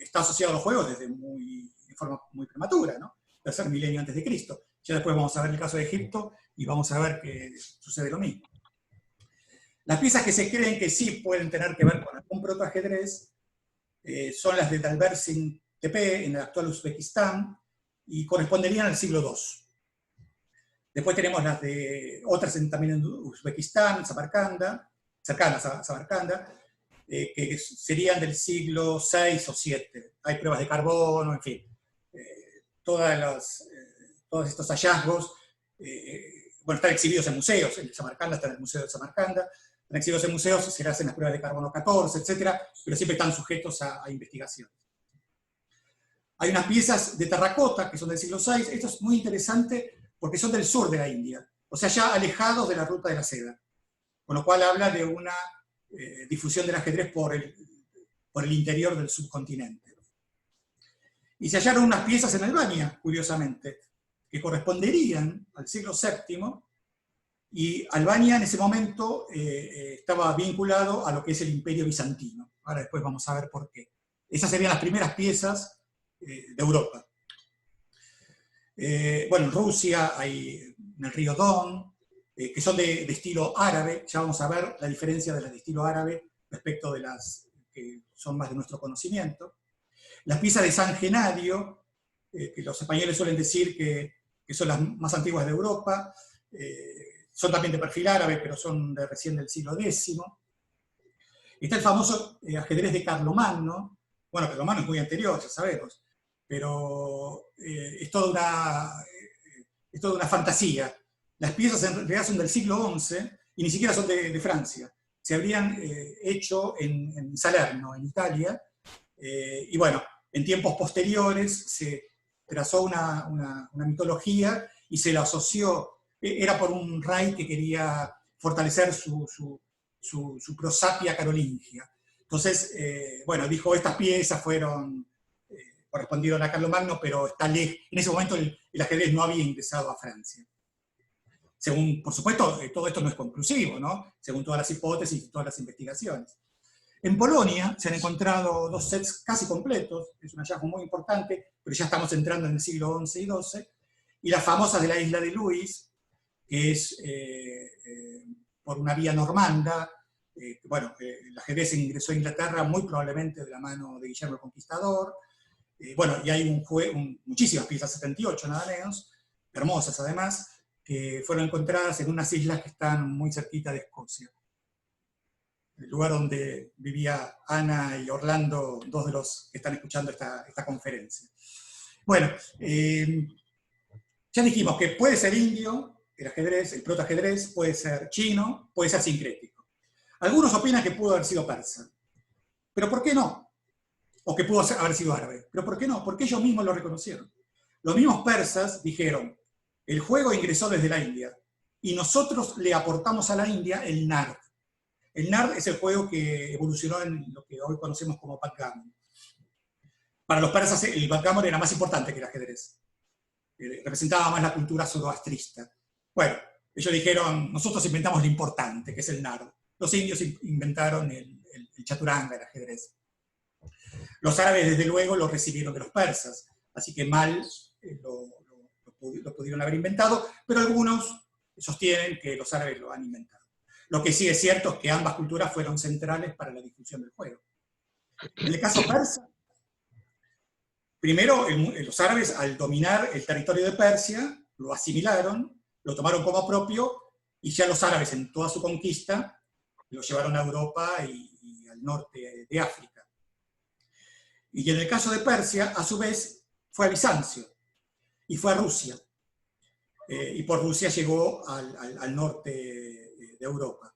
está asociado a los juegos de forma muy prematura, ¿no? Tercer milenio antes de Cristo. Ya después vamos a ver el caso de Egipto y vamos a ver que sucede lo mismo. Las piezas que se creen que sí pueden tener que ver con algún protoajedrez son las de Dalbersin Tepe, en el actual Uzbekistán, y corresponderían al siglo II. Después tenemos las de otras también en Uzbekistán, cercanas a Samarcanda, que serían del siglo VI o VII. Hay pruebas de carbono, en fin. Todos estos hallazgos, bueno, están exhibidos en museos. En Samarcanda está en el Museo de Samarcanda. Están exhibidos en museos, se hacen las pruebas de carbono 14, etc., pero siempre están sujetos a investigación. Hay unas piezas de terracota que son del siglo VI. Esto es muy interesante porque son del sur de la India, o sea, ya alejados de la ruta de la seda, con lo cual habla de una difusión del ajedrez por el interior del subcontinente. Y se hallaron unas piezas en Albania, curiosamente, que corresponderían al siglo VII, y Albania en ese momento estaba vinculado a lo que es el Imperio Bizantino. Ahora después vamos a ver por qué. Esas serían las primeras piezas de Europa. Bueno, en Rusia hay en el río Don, que son de estilo árabe. Ya vamos a ver la diferencia de las de estilo árabe respecto de las que son más de nuestro conocimiento. Las piezas de San Genadio, que los españoles suelen decir que son las más antiguas de Europa, son también de perfil árabe, pero son recién del siglo X. Está el famoso ajedrez de Carlomagno. Bueno, Carlomagno es muy anterior, ya sabemos, pero es toda una fantasía. Las piezas en realidad son del siglo XI y ni siquiera son de Francia. Se habrían hecho en Salerno, en Italia, y bueno, en tiempos posteriores se trazó una mitología y se la asoció. Era por un rey que quería fortalecer su prosapia carolingia. Entonces, bueno, dijo, estas piezas correspondieron a Carlomagno, pero en ese momento el ajedrez no había ingresado a Francia. Según, por supuesto, todo esto no es conclusivo, ¿no? Según todas las hipótesis y todas las investigaciones. En Polonia se han encontrado dos sets casi completos, es un hallazgo muy importante, pero ya estamos entrando en el siglo XI y XII, y las famosas de la isla de Lewis, que es por una vía normanda. Bueno, el ajedrez ingresó a Inglaterra muy probablemente de la mano de Guillermo el Conquistador. Bueno, y hay muchísimas piezas, 78 nada menos, hermosas además, que fueron encontradas en unas islas que están muy cerquita de Escocia. El lugar donde vivía Ana y Orlando, dos de los que están escuchando esta conferencia. Bueno, ya dijimos que puede ser indio, el ajedrez, el protoajedrez, puede ser chino, puede ser sincrético. Algunos opinan que pudo haber sido persa. ¿Pero por qué no? O que pudo haber sido árabe. ¿Pero por qué no? Porque ellos mismos lo reconocieron. Los mismos persas dijeron, el juego ingresó desde la India, y nosotros le aportamos a la India el nard. El nard es el juego que evolucionó en lo que hoy conocemos como backgammon. Para los persas el backgammon era más importante que el ajedrez. Representaba más la cultura zoroastrista. Bueno, ellos dijeron, nosotros inventamos lo importante, que es el nard. Los indios inventaron el chaturanga, el ajedrez. Los árabes, desde luego, lo recibieron de los persas, así que mal lo pudieron haber inventado, pero algunos sostienen que los árabes lo han inventado. Lo que sí es cierto es que ambas culturas fueron centrales para la difusión del juego. En el caso persa, primero los árabes, al dominar el territorio de Persia, lo asimilaron, lo tomaron como propio, y ya los árabes en toda su conquista lo llevaron a Europa y al norte de África. Y en el caso de Persia, a su vez, fue a Bizancio y fue a Rusia. Y por Rusia llegó al norte de Europa.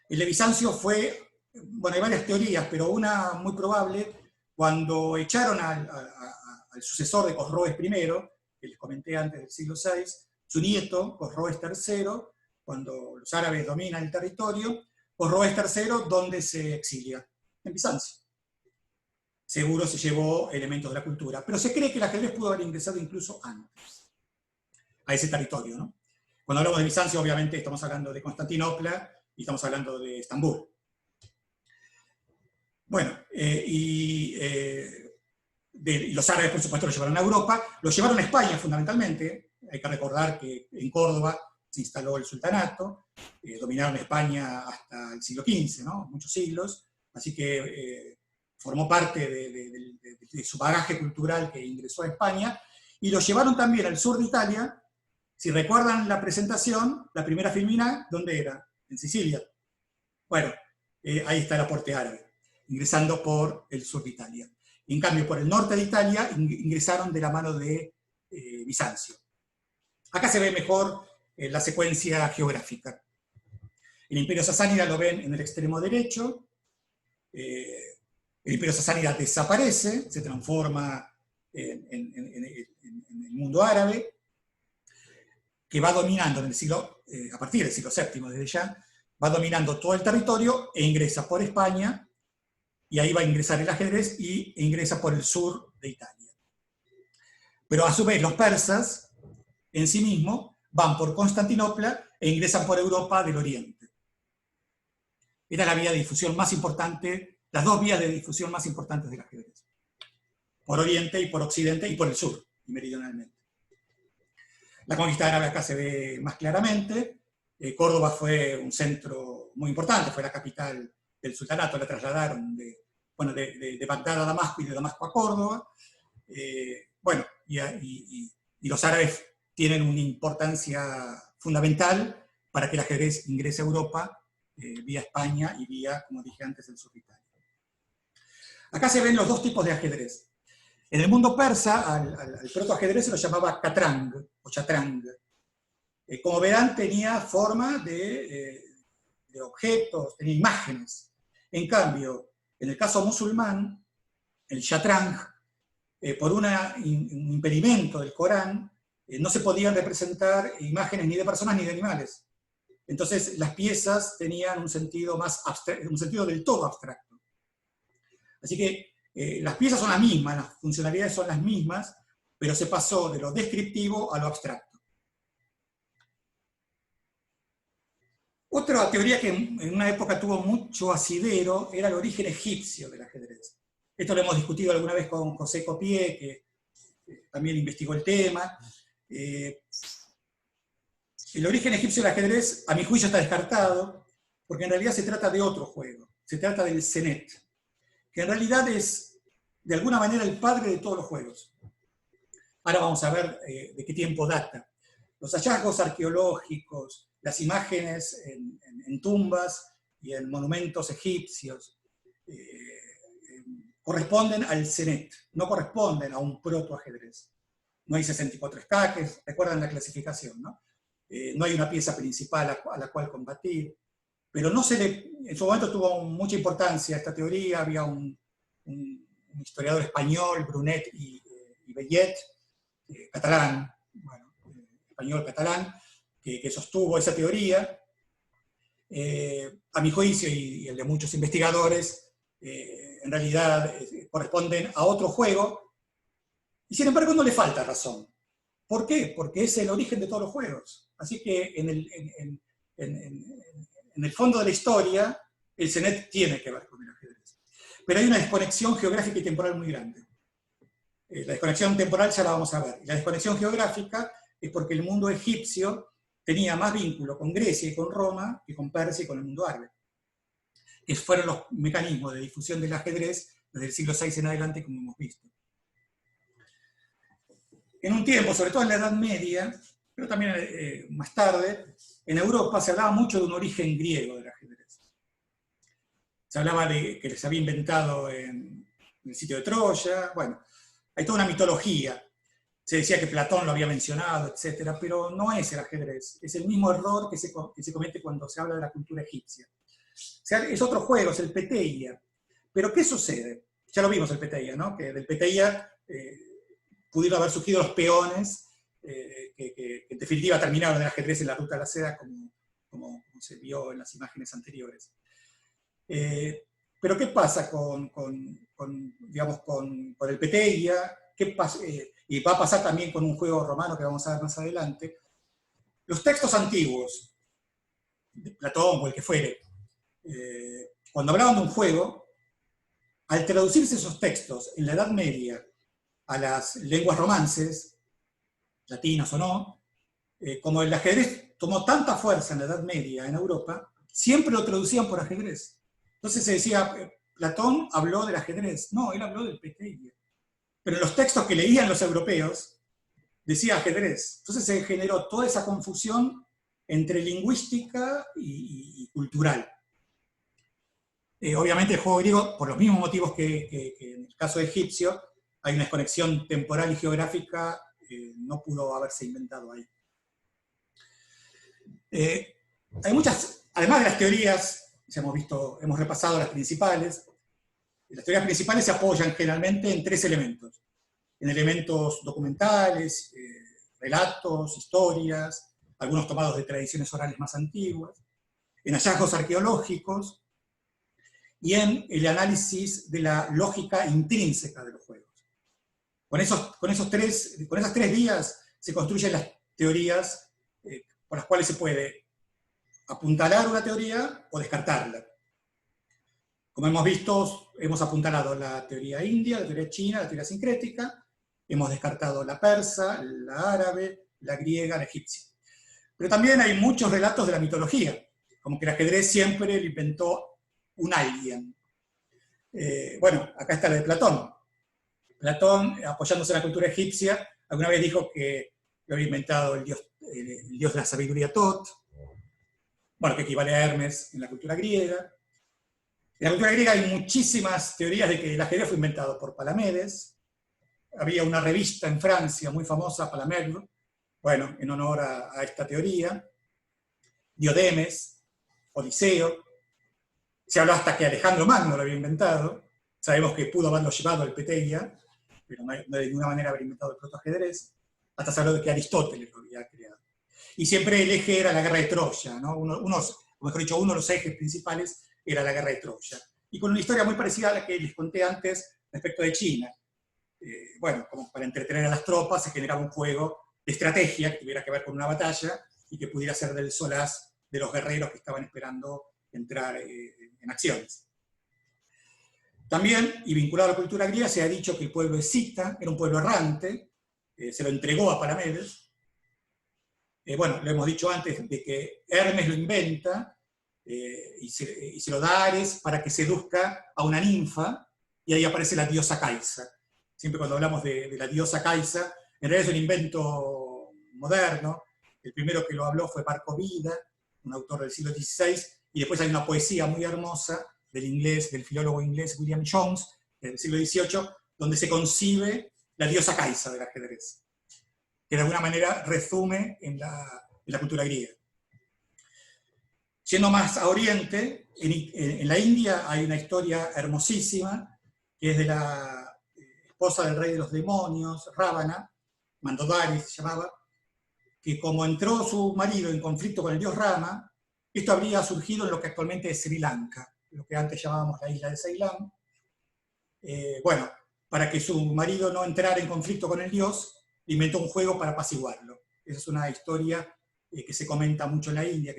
El de Bizancio fue, bueno, hay varias teorías, pero una muy probable, cuando echaron al sucesor de Cosroes I, que les comenté antes del siglo VI, su nieto, Cosroes III, cuando los árabes dominan el territorio, Cosroes III, ¿dónde se exilia? En Bizancio. Seguro se llevó elementos de la cultura, pero se cree que el ajedrez pudo haber ingresado incluso antes a ese territorio, ¿no? Cuando hablamos de Bizancio, obviamente estamos hablando de Constantinopla y estamos hablando de Estambul. Bueno, y los árabes, por supuesto, lo llevaron a Europa, lo llevaron a España fundamentalmente. Hay que recordar que en Córdoba se instaló el sultanato, dominaron España hasta el siglo XV, ¿no? Muchos siglos, así que formó parte de su bagaje cultural que ingresó a España, y lo llevaron también al sur de Italia. Si recuerdan la presentación, la primera filmina, ¿dónde era? En Sicilia. Bueno, ahí está el aporte árabe, ingresando por el sur de Italia. En cambio, por el norte de Italia ingresaron de la mano de Bizancio. Acá se ve mejor la secuencia geográfica. El Imperio Sasánida lo ven en el extremo derecho. El Imperio Sasánida desaparece, se transforma en el mundo árabe, que va dominando en el siglo, a partir del siglo VII, desde ya, va dominando todo el territorio e ingresa por España, y ahí va a ingresar el ajedrez, e ingresa por el sur de Italia. Pero a su vez los persas, en sí mismos, van por Constantinopla e ingresan por Europa del Oriente. Era la vía de difusión más importante, las dos vías de difusión más importantes del ajedrez. Por Oriente y por Occidente y por el sur, y meridionalmente. La conquista árabe acá se ve más claramente. Córdoba fue un centro muy importante, fue la capital del sultanato, la trasladaron de Bagdad a Damasco y de Damasco a Córdoba. Bueno, y los árabes tienen una importancia fundamental para que el ajedrez ingrese a Europa vía España y vía, como dije antes, el sur de Italia. Acá se ven los dos tipos de ajedrez. En el mundo persa, al protoajedrez se lo llamaba katrang o chatrang. Como verán, tenía forma de objetos, tenía imágenes. En cambio, en el caso musulmán, el chatrang, por un impedimento del Corán, no se podían representar imágenes ni de personas ni de animales. Entonces, las piezas tenían un sentido más abstracto, un sentido del todo abstracto. Así que las piezas son las mismas, las funcionalidades son las mismas, pero se pasó de lo descriptivo a lo abstracto. Otra teoría que en una época tuvo mucho asidero era el origen egipcio del ajedrez. Esto lo hemos discutido alguna vez con José Copié, que también investigó el tema. El origen egipcio del ajedrez, a mi juicio, está descartado, porque en realidad se trata de otro juego. Se trata del Senet, que en realidad es, de alguna manera, el padre de todos los juegos. Ahora vamos a ver de qué tiempo data. Los hallazgos arqueológicos, las imágenes en tumbas y en monumentos egipcios, corresponden al Senet, no corresponden a un protoajedrez. No hay 64 escaques, recuerdan la clasificación, ¿no? no hay una pieza principal a la cual combatir, pero no se le, en su momento tuvo mucha importancia esta teoría, había un historiador español, Brunet y Bellet, catalán, bueno, español-catalán, que sostuvo esa teoría. A mi juicio y el de muchos investigadores, en realidad corresponden a otro juego, y sin embargo no le falta razón. ¿Por qué? Porque es el origen de todos los juegos. Así que en el fondo de la historia, el Senet tiene que ver con el ajedrez. Pero hay una desconexión geográfica y temporal muy grande. La desconexión temporal ya la vamos a ver. Y la desconexión geográfica es porque el mundo egipcio tenía más vínculo con Grecia y con Roma que con Persia y con el mundo árabe. Esos fueron los mecanismos de difusión del ajedrez desde el siglo VI en adelante, como hemos visto. En un tiempo, sobre todo en la Edad Media, pero también más tarde, en Europa se hablaba mucho de un origen griego del ajedrez. Se hablaba de que les había inventado en el sitio de Troya, bueno, hay toda una mitología. Se decía que Platón lo había mencionado, etc., pero no es el ajedrez. Es el mismo error que se comete cuando se habla de la cultura egipcia. O sea, es otro juego, es el Peteia. Pero ¿qué sucede? Ya lo vimos el Peteia, ¿no? Que del Peteia pudieron haber surgido los peones que en definitiva terminaron el ajedrez en la ruta de la seda, como se vio en las imágenes anteriores. Pero ¿qué pasa con el Peteia? ¿Qué pasa? Y va a pasar también con un juego romano que vamos a ver más adelante. Los textos antiguos, de Platón o el que fuere, cuando hablaban de un juego, al traducirse esos textos en la Edad Media a las lenguas romances, latinas o no, como el ajedrez tomó tanta fuerza en la Edad Media en Europa, siempre lo traducían por ajedrez. Entonces se decía, Platón habló del ajedrez. No, él habló del Peteia. Pero en los textos que leían los europeos, decía ajedrez. Entonces se generó toda esa confusión entre lingüística y cultural. Obviamente el juego griego, por los mismos motivos que en el caso egipcio, hay una desconexión temporal y geográfica, no pudo haberse inventado ahí. Hay muchas, además de las teorías, ya hemos repasado las principales. Las teorías principales se apoyan generalmente en tres elementos. En elementos documentales, relatos, historias, algunos tomados de tradiciones orales más antiguas, en hallazgos arqueológicos y en el análisis de la lógica intrínseca de los juegos. Con esas tres vías se construyen las teorías por las cuales se puede apuntalar una teoría o descartarla. Como hemos visto, hemos apuntalado la teoría india, la teoría china, la teoría sincrética, hemos descartado la persa, la árabe, la griega, la egipcia. Pero también hay muchos relatos de la mitología, como que el ajedrez siempre lo inventó un alguien. Bueno, acá está la de Platón. Platón, apoyándose en la cultura egipcia, alguna vez dijo que lo había inventado el dios de la sabiduría Tot, bueno, que equivale a Hermes en la cultura griega. En la cultura griega hay muchísimas teorías de que el ajedrez fue inventado por Palamedes. Había una revista en Francia muy famosa, Palamède, bueno, en honor a esta teoría. Diodemes, Odiseo. Se habló hasta que Alejandro Magno lo había inventado. Sabemos que pudo haberlo llevado al Peteia, pero no de ninguna manera haber inventado el protoajedrez. Hasta se habló de que Aristóteles lo había creado. Y siempre el eje era la guerra de Troya, ¿no? Uno de los ejes principales era la guerra de Troya. Y con una historia muy parecida a la que les conté antes respecto de China. Bueno, como para entretener a las tropas, se generaba un juego de estrategia que tuviera que ver con una batalla y que pudiera ser del solaz de los guerreros que estaban esperando entrar en acciones. También, y vinculado a la cultura griega, se ha dicho que el pueblo escita era un pueblo errante, se lo entregó a Palamedes. Bueno, lo hemos dicho antes, de que Hermes lo inventa y se lo da a Ares para que seduzca a una ninfa, y ahí aparece la diosa Caisa. Siempre cuando hablamos de la diosa Caisa, en realidad es un invento moderno. El primero que lo habló fue Marco Vida, un autor del siglo XVI, y después hay una poesía muy hermosa del filólogo inglés William Jones, del siglo XVIII, donde se concibe la diosa Caisa del ajedrez, que de alguna manera resume en la cultura griega. Yendo más a Oriente, en la India hay una historia hermosísima, que es de la esposa del rey de los demonios, Ravana, Mandodari se llamaba, que como entró su marido en conflicto con el dios Rama, esto habría surgido en lo que actualmente es Sri Lanka, lo que antes llamábamos la isla de Ceilán. Bueno, para que su marido no entrara en conflicto con el dios, inventó un juego para apaciguarlo. Esa es una historia que se comenta mucho en la India,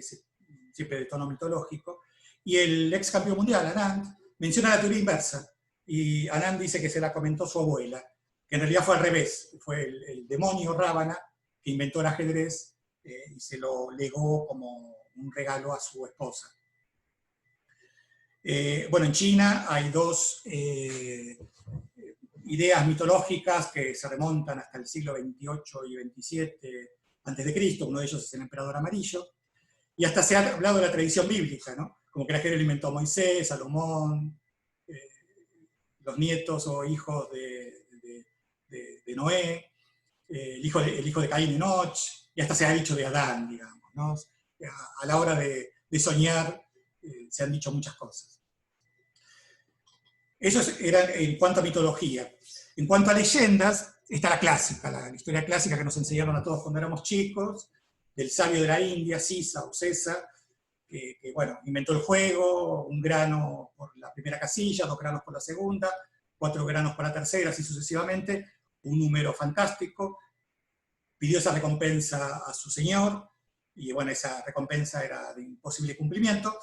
siempre de tono mitológico. Y el ex campeón mundial, Anand, menciona la teoría inversa. Y Anand dice que se la comentó su abuela, que en realidad fue al revés. Fue el demonio Ravana que inventó el ajedrez y se lo legó como un regalo a su esposa. Bueno, en China hay dos ideas mitológicas que se remontan hasta el siglo XXVIII y XXVII a.C., uno de ellos es el emperador amarillo, y hasta se ha hablado de la tradición bíblica, ¿no? Como que el ajedrez lo inventó Moisés, Salomón, los nietos o hijos de Noé, el hijo de Caín y Enoch, y hasta se ha dicho de Adán, digamos, ¿no? A la hora de soñar se han dicho muchas cosas. Eso era en cuanto a mitología. En cuanto a leyendas, está la clásica, la historia clásica que nos enseñaron a todos cuando éramos chicos, del sabio de la India, Sisa o César, que bueno, inventó el juego, un grano por la primera casilla, 2 granos por la segunda, 4 granos por la tercera, así sucesivamente, un número fantástico, pidió esa recompensa a su señor, y bueno, esa recompensa era de imposible cumplimiento.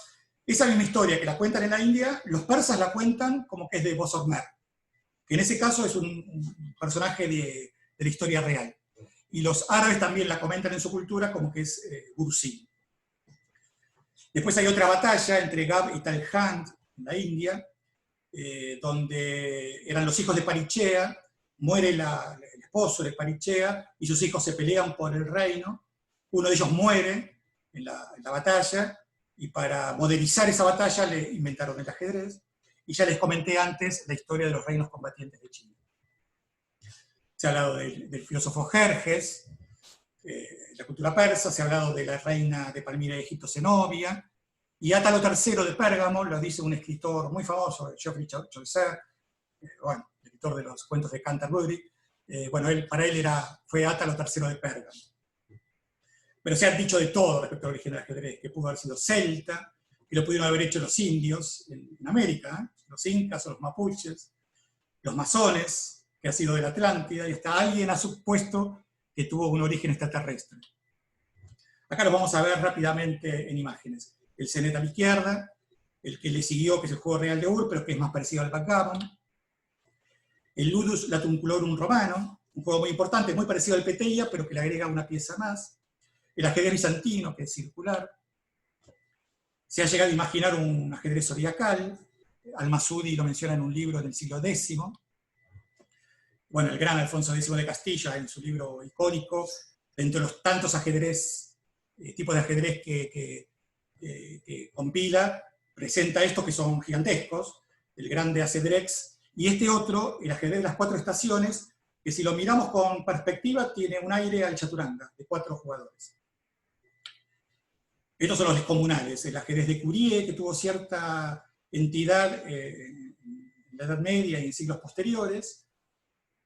Esa misma historia que la cuentan en la India, los persas la cuentan como que es de Bossormer, que en ese caso es un personaje de la historia real. Y los árabes también la comentan en su cultura como que es Gursin. Después hay otra batalla entre Gab y Talhand, en la India, donde eran los hijos de Parichea, muere el esposo de Parichea, y sus hijos se pelean por el reino. Uno de ellos muere en la batalla, y para modelizar esa batalla le inventaron el ajedrez, y ya les comenté antes la historia de los reinos combatientes de China. Se ha hablado del filósofo Jerjes, la cultura persa, se ha hablado de la reina de Palmira de Egipto, Zenobia, y Átalo III de Pérgamo, lo dice un escritor muy famoso, Geoffrey Chaucer, bueno, el escritor de los cuentos de Canterbury. Bueno, para él fue Átalo III de Pérgamo. Pero se han dicho de todo respecto al origen del ajedrez, que pudo haber sido celta, que lo pudieron haber hecho los indios en América, los incas o los mapuches, los masones, que ha sido de la Atlántida, y hasta alguien ha supuesto que tuvo un origen extraterrestre. Acá lo vamos a ver rápidamente en imágenes. El Senet a la izquierda, el que le siguió, que es el juego real de Ur, pero que es más parecido al backgammon. El Ludus Latunculorum romano, un juego muy importante, muy parecido al Peteia, pero que le agrega una pieza más. El ajedrez bizantino, que es circular. Se ha llegado a imaginar un ajedrez zodiacal. Al-Masudi lo menciona en un libro del siglo X. Bueno, el gran Alfonso X de Castilla, en su libro icónico, dentro de los tantos tipos de ajedrez que compila, presenta estos que son gigantescos, el grande ajedrez, y este otro, el ajedrez de las 4 estaciones, que si lo miramos con perspectiva, tiene un aire al chaturanga, de 4 jugadores. Estos son los descomunales, el ajedrez de Curie, que tuvo cierta entidad en la Edad Media y en siglos posteriores,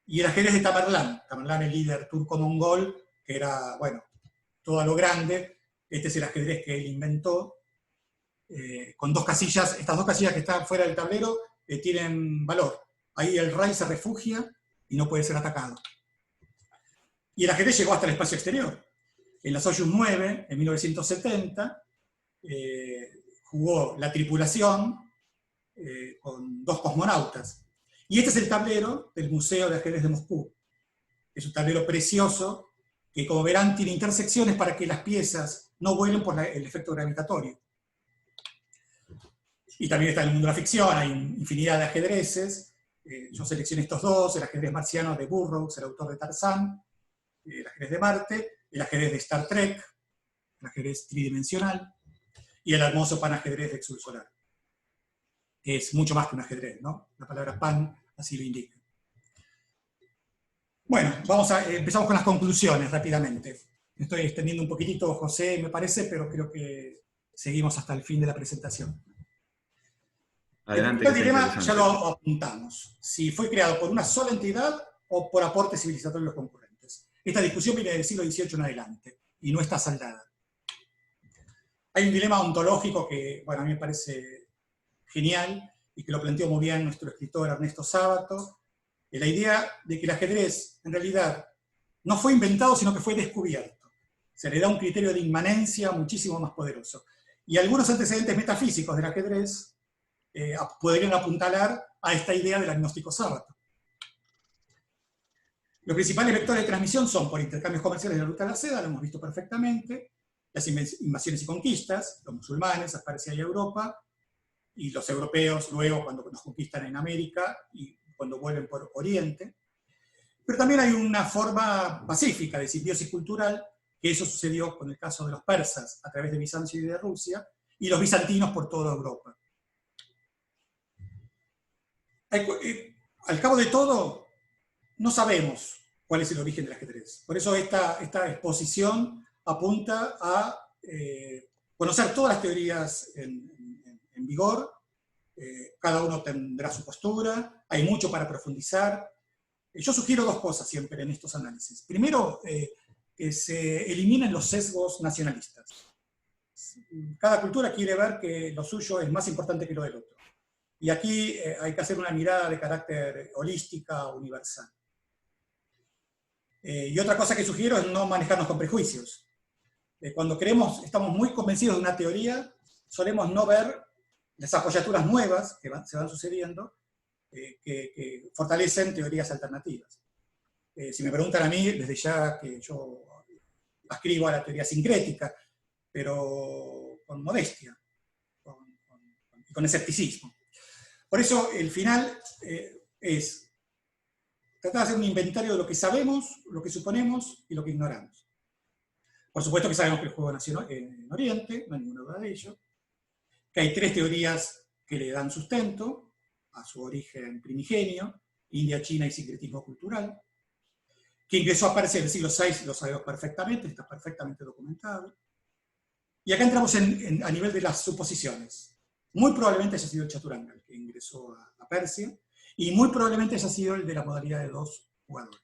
y el ajedrez de Tamerlán, el líder turco-mongol, que era, bueno, todo a lo grande. Este es el ajedrez que él inventó, con 2 casillas, estas 2 casillas que están fuera del tablero tienen valor. Ahí el rey se refugia y no puede ser atacado. Y el ajedrez llegó hasta el espacio exterior. En la Soyuz 9, en 1970, jugó la tripulación con 2 cosmonautas. Y este es el tablero del Museo de Ajedrez de Moscú. Es un tablero precioso que, como verán, tiene intersecciones para que las piezas no vuelen por el efecto gravitatorio. Y también está en el mundo de la ficción, hay infinidad de ajedrezes. Yo seleccioné estos 2, el ajedrez marciano de Burroughs, el autor de Tarzán, el ajedrez de Marte, el ajedrez de Star Trek, el ajedrez tridimensional, y el hermoso panajedrez de Exul Solar, que es mucho más que un ajedrez, ¿no? La palabra pan así lo indica. Bueno, empezamos con las conclusiones rápidamente. Me estoy extendiendo un poquitito, José, me parece, pero creo que seguimos hasta el fin de la presentación. Adelante, El que está dilema ya interesante. lo apuntamos. Si fue creado por una sola entidad o por aportes civilizatorios concurrentes. Esta discusión viene del siglo XVIII en adelante y no está saldada. Hay un dilema ontológico que, bueno, a mí me parece genial y que lo planteó muy bien nuestro escritor Ernesto Sábato, la idea de que el ajedrez en realidad no fue inventado, sino que fue descubierto. Se le da un criterio de inmanencia muchísimo más poderoso. Y algunos antecedentes metafísicos del ajedrez podrían apuntalar a esta idea del agnóstico Sábato. Los principales vectores de transmisión son por intercambios comerciales de la ruta de la seda, lo hemos visto perfectamente, las invasiones y conquistas, los musulmanes a Persia y Europa, y los europeos luego cuando nos conquistan en América y cuando vuelven por Oriente. Pero también hay una forma pacífica de simbiosis cultural, que eso sucedió con el caso de los persas a través de Bizancio y de Rusia, y los bizantinos por toda Europa. Al cabo de todo, no sabemos cuál es el origen del ajedrez. Por eso esta exposición apunta a conocer todas las teorías en vigor. Cada uno tendrá su postura, hay mucho para profundizar. Yo sugiero dos cosas siempre en estos análisis. Primero, que se eliminen los sesgos nacionalistas. Cada cultura quiere ver que lo suyo es más importante que lo del otro. Y aquí hay que hacer una mirada de carácter holística, universal. Y otra cosa que sugiero es no manejarnos con prejuicios. Cuando estamos muy convencidos de una teoría, solemos no ver las apoyaturas nuevas que se van sucediendo, que fortalecen teorías alternativas. Si me preguntan a mí, desde ya que yo ascribo a la teoría sincrética, pero con modestia, con escepticismo. Por eso el final es tratar de hacer un inventario de lo que sabemos, lo que suponemos y lo que ignoramos. Por supuesto que sabemos que el juego nació en Oriente, no hay ninguna duda de ello, que hay tres teorías que le dan sustento a su origen primigenio, India, China y sincretismo cultural, que ingresó a Persia en el siglo VI, lo sabemos perfectamente, está perfectamente documentado. Y acá entramos a nivel de las suposiciones. Muy probablemente haya sido el Chaturanga el que ingresó a Persia, y muy probablemente haya sido el de la modalidad de 2 jugadores.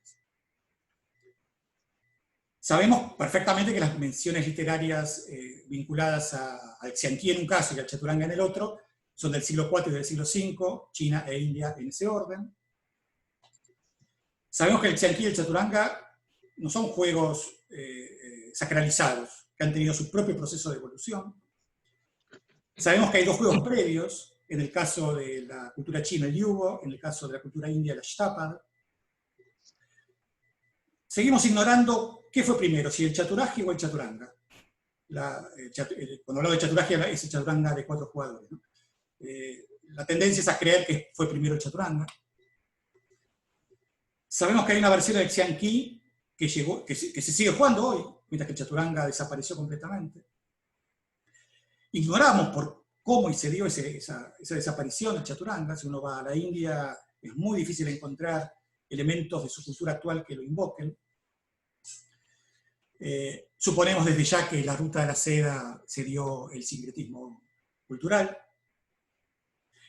Sabemos perfectamente que las menciones literarias vinculadas al Xianqi en un caso y al Chaturanga en el otro son del siglo IV y del siglo V, China e India en ese orden. Sabemos que el Xianqi y el Chaturanga no son juegos sacralizados, que han tenido su propio proceso de evolución. Sabemos que hay dos juegos previos, en el caso de la cultura china el Yugo, en el caso de la cultura india la Shtapad. Seguimos ignorando qué fue primero, si el Chaturaji o el Chaturanga. Cuando hablamos de Chaturaji es el Chaturanga de 4 jugadores, ¿no? La tendencia es a creer que fue primero el Chaturanga. Sabemos que hay una versión del Xianqi que se sigue jugando hoy, mientras que el Chaturanga desapareció completamente. Ignoramos por cómo y se dio esa desaparición del Chaturanga. Si uno va a la India, es muy difícil encontrar elementos de su cultura actual que lo invoquen. Suponemos desde ya que la ruta de la seda se dio el sincretismo cultural.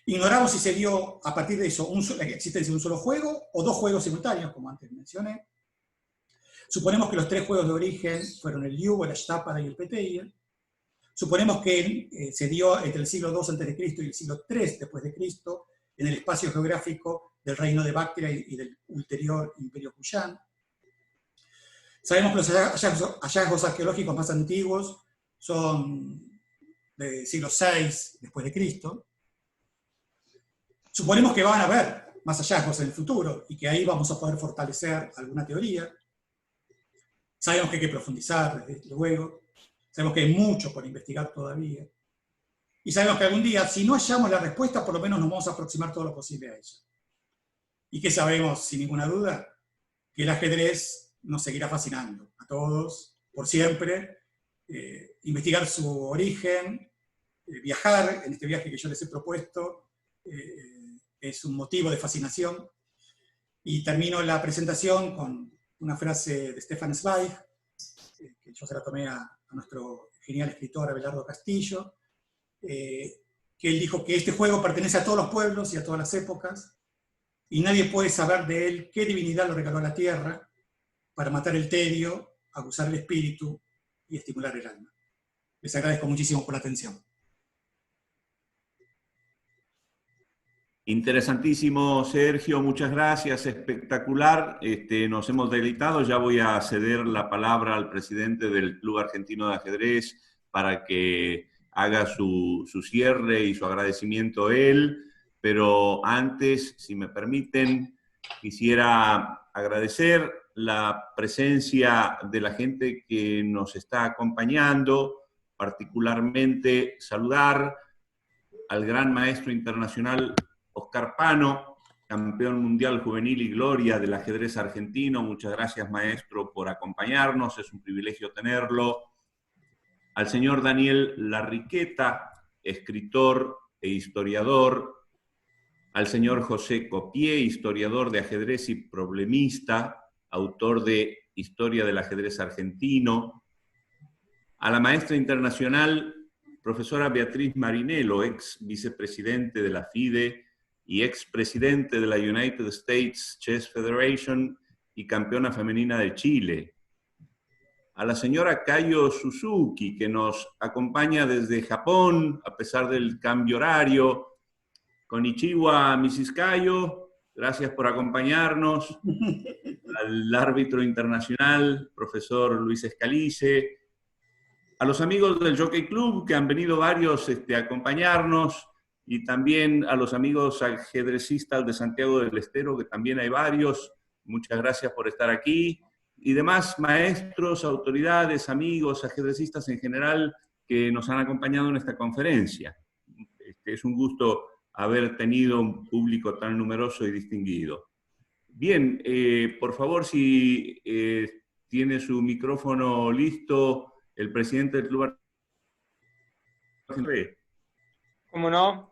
Ignoramos si se dio a partir de eso la existencia de un solo juego o 2 juegos simultáneos, como antes mencioné. Suponemos que los 3 juegos de origen fueron el Yugo, la Shtapad y el Peteia. Suponemos que se dio entre el siglo II a.C. y el siglo III después de Cristo en el espacio geográfico del reino de Bactria y del ulterior Imperio Kushán. Sabemos que los hallazgos arqueológicos más antiguos son del siglo VI después de Cristo. Suponemos que van a haber más hallazgos en el futuro y que ahí vamos a poder fortalecer alguna teoría. Sabemos que hay que profundizar, desde luego. Sabemos que hay mucho por investigar todavía. Y sabemos que algún día, si no hallamos la respuesta, por lo menos nos vamos a aproximar todo lo posible a ella. ¿Y qué sabemos, sin ninguna duda? Que el ajedrez nos seguirá fascinando a todos, por siempre. Investigar su origen, viajar en este viaje que yo les he propuesto, es un motivo de fascinación. Y termino la presentación con una frase de Stefan Zweig, que yo se la tomé a nuestro genial escritor Abelardo Castillo, que él dijo que este juego pertenece a todos los pueblos y a todas las épocas, y nadie puede saber de él qué divinidad lo regaló a la tierra para matar el tedio, aguzar el espíritu y estimular el alma. Les agradezco muchísimo por la atención. Interesantísimo, Sergio, muchas gracias, espectacular. Nos hemos deleitado. Ya voy a ceder la palabra al presidente del Club Argentino de Ajedrez para que haga su cierre y su agradecimiento a él. Pero antes, si me permiten, quisiera agradecer la presencia de la gente que nos está acompañando, particularmente saludar al gran maestro internacional Oscar Pano, campeón mundial juvenil y gloria del ajedrez argentino. Muchas gracias, maestro, por acompañarnos. Es un privilegio tenerlo. Al señor Daniel Larriqueta, escritor e historiador. Al señor José Copié, historiador de ajedrez y problemista, autor de Historia del ajedrez argentino. A la maestra internacional, profesora Beatriz Marinello, ex vicepresidente de la FIDE y expresidente de la United States Chess Federation y campeona femenina de Chile. A la señora Kayo Suzuki, que nos acompaña desde Japón, a pesar del cambio horario. Konnichiwa, Mrs. Kayo, gracias por acompañarnos. Al árbitro internacional, profesor Luis Escalice. A los amigos del Jockey Club, que han venido varios a acompañarnos, y también a los amigos ajedrecistas de Santiago del Estero, que también hay varios. Muchas gracias por estar aquí. Y demás maestros, autoridades, amigos, ajedrecistas en general, que nos han acompañado en esta conferencia. Es un gusto haber tenido un público tan numeroso y distinguido. Bien, por favor, si tiene su micrófono listo, el presidente del Club Argentino. ¿Cómo no?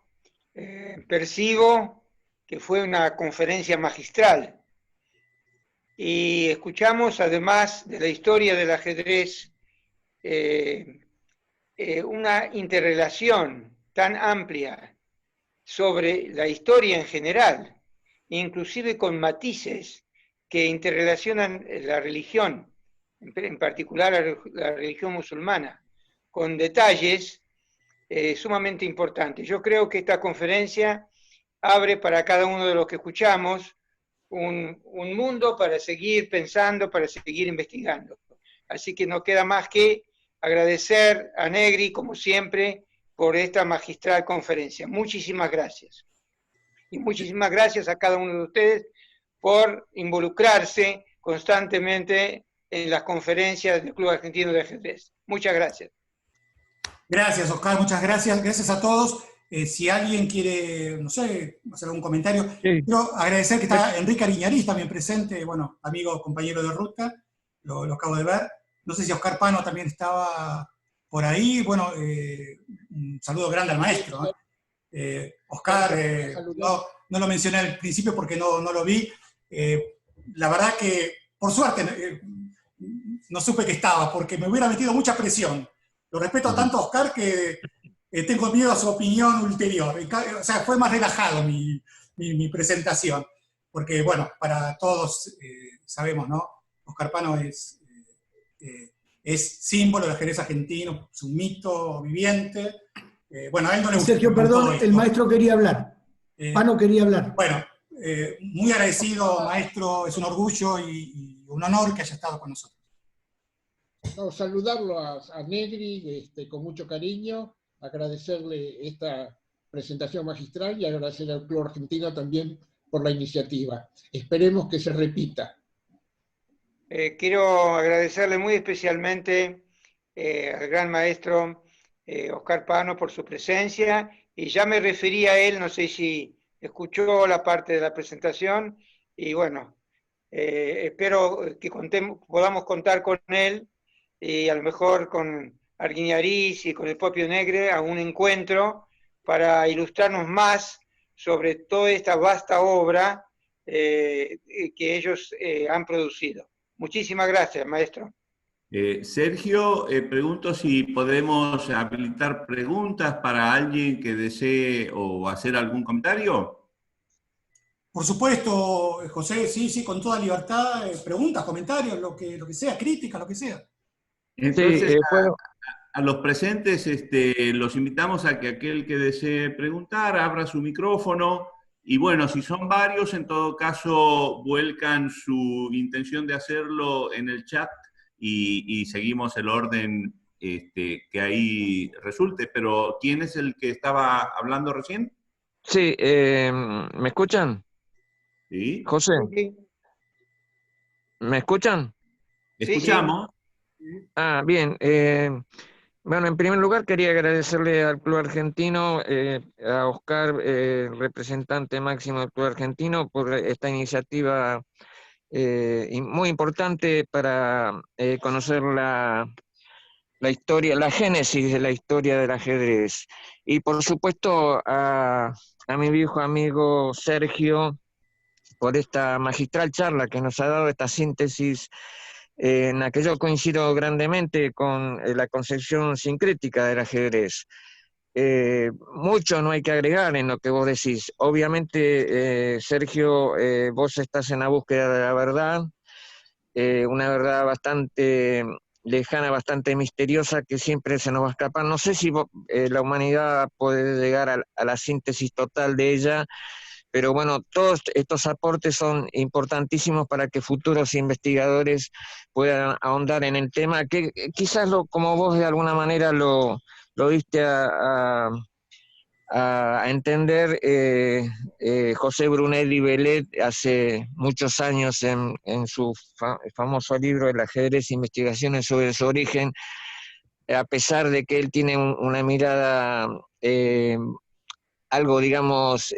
Percibo que fue una conferencia magistral y escuchamos, además de la historia del ajedrez, una interrelación tan amplia sobre la historia en general, inclusive con matices que interrelacionan la religión, en particular la religión musulmana, con detalles sumamente importantes. Yo creo que esta conferencia abre para cada uno de los que escuchamos un mundo para seguir pensando, para seguir investigando. Así que no queda más que agradecer a Negri, como siempre, por esta magistral conferencia. Muchísimas gracias. Y muchísimas gracias a cada uno de ustedes por involucrarse constantemente en las conferencias del Club Argentino de Ajedrez. Muchas gracias. Gracias, Oscar, muchas gracias. Gracias a todos. Si alguien quiere, no sé, hacer algún comentario, Sí. quiero agradecer que está Enrique Ariñariz también presente, bueno, amigo, compañero de ruta, lo acabo de ver. No sé si Oscar Pano también estaba por ahí. Bueno, un saludo grande al maestro, ¿no? Oscar, no lo mencioné al principio porque no lo vi. La verdad que, por suerte, no supe que estaba, porque me hubiera metido mucha presión. Lo respeto tanto a Oscar que tengo miedo a su opinión ulterior. O sea, fue más relajado mi presentación. Porque, bueno, para todos sabemos, ¿no? Oscar Pano es símbolo del ajedrez argentino, es un mito viviente. Bueno, a él no le gusta. Sergio, perdón, el maestro quería hablar. Pano quería hablar. Bueno, muy agradecido, maestro. Es un orgullo y un honor que haya estado con nosotros. No, saludarlo a Negri con mucho cariño, agradecerle esta presentación magistral y agradecer al Club Argentino también por la iniciativa. Esperemos que se repita. Quiero agradecerle muy especialmente al gran maestro Oscar Pano por su presencia, y ya me referí a él, no sé si escuchó la parte de la presentación, y bueno, espero que podamos contar con él, y a lo mejor con Arguiñariz y con el propio Negre, a un encuentro para ilustrarnos más sobre toda esta vasta obra que ellos han producido. Muchísimas gracias, maestro. Sergio, pregunto si podemos habilitar preguntas para alguien que desee o hacer algún comentario. Por supuesto, José, sí, sí, con toda libertad, preguntas, comentarios, lo que sea, críticas, lo que sea. Sí, Entonces, puedo. a los presentes los invitamos a que aquel que desee preguntar abra su micrófono y bueno, si son varios, en todo caso, vuelcan su intención de hacerlo en el chat y seguimos el orden que ahí resulte. Pero, ¿quién es el que estaba hablando recién? Sí, ¿me escuchan? Sí, José, Sí, ¿me escuchan? sí, sí. escuchamos. Ah, bien. Bueno, en primer lugar quería agradecerle al Club Argentino, a Oscar, representante máximo del Club Argentino, por esta iniciativa muy importante para conocer la historia, la génesis de la historia del ajedrez. Y por supuesto a mi viejo amigo Sergio por esta magistral charla que nos ha dado, esta síntesis en la que yo coincido grandemente con la concepción sincrética del ajedrez. Mucho no hay que agregar en lo que vos decís. Obviamente, Sergio, vos estás en la búsqueda de la verdad, una verdad bastante lejana, bastante misteriosa que siempre se nos va a escapar. No sé si la humanidad puede llegar a la síntesis total de ella, pero bueno, todos estos aportes son importantísimos para que futuros investigadores puedan ahondar en el tema, que quizás como vos de alguna manera lo diste a entender José Brunelli Bellet hace muchos años en su famoso libro El ajedrez, investigaciones sobre su origen, a pesar de que él tiene una mirada algo, digamos,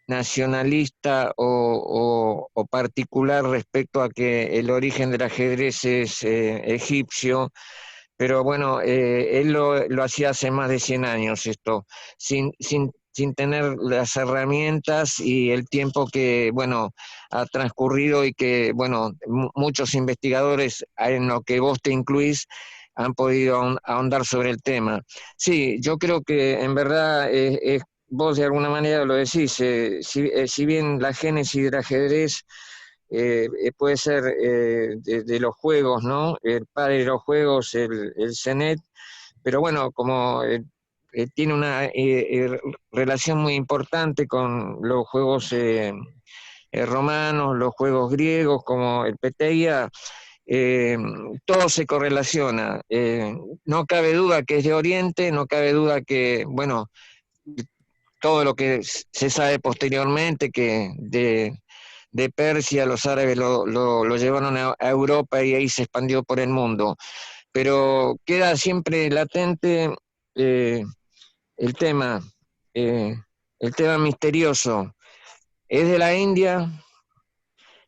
nacionalista o particular respecto a que el origen del ajedrez es egipcio, pero bueno, él lo hacía hace más de 100 años esto, sin tener las herramientas y el tiempo que, bueno, ha transcurrido y que, bueno, muchos investigadores, en lo que vos te incluís, han podido ahondar sobre el tema. Sí, yo creo que en verdad vos de alguna manera lo decís, si bien la génesis del ajedrez puede ser de los juegos, ¿no? El padre de los juegos, el CENET, pero bueno, como tiene una relación muy importante con los juegos romanos, los juegos griegos, como el Peteia, eh, todo se correlaciona. No cabe duda que es de Oriente, no cabe duda que, bueno, todo lo que se sabe posteriormente, que de Persia los árabes lo llevaron a Europa y ahí se expandió por el mundo. Pero queda siempre latente eh, el tema, eh, el tema misterioso. ¿Es de la India?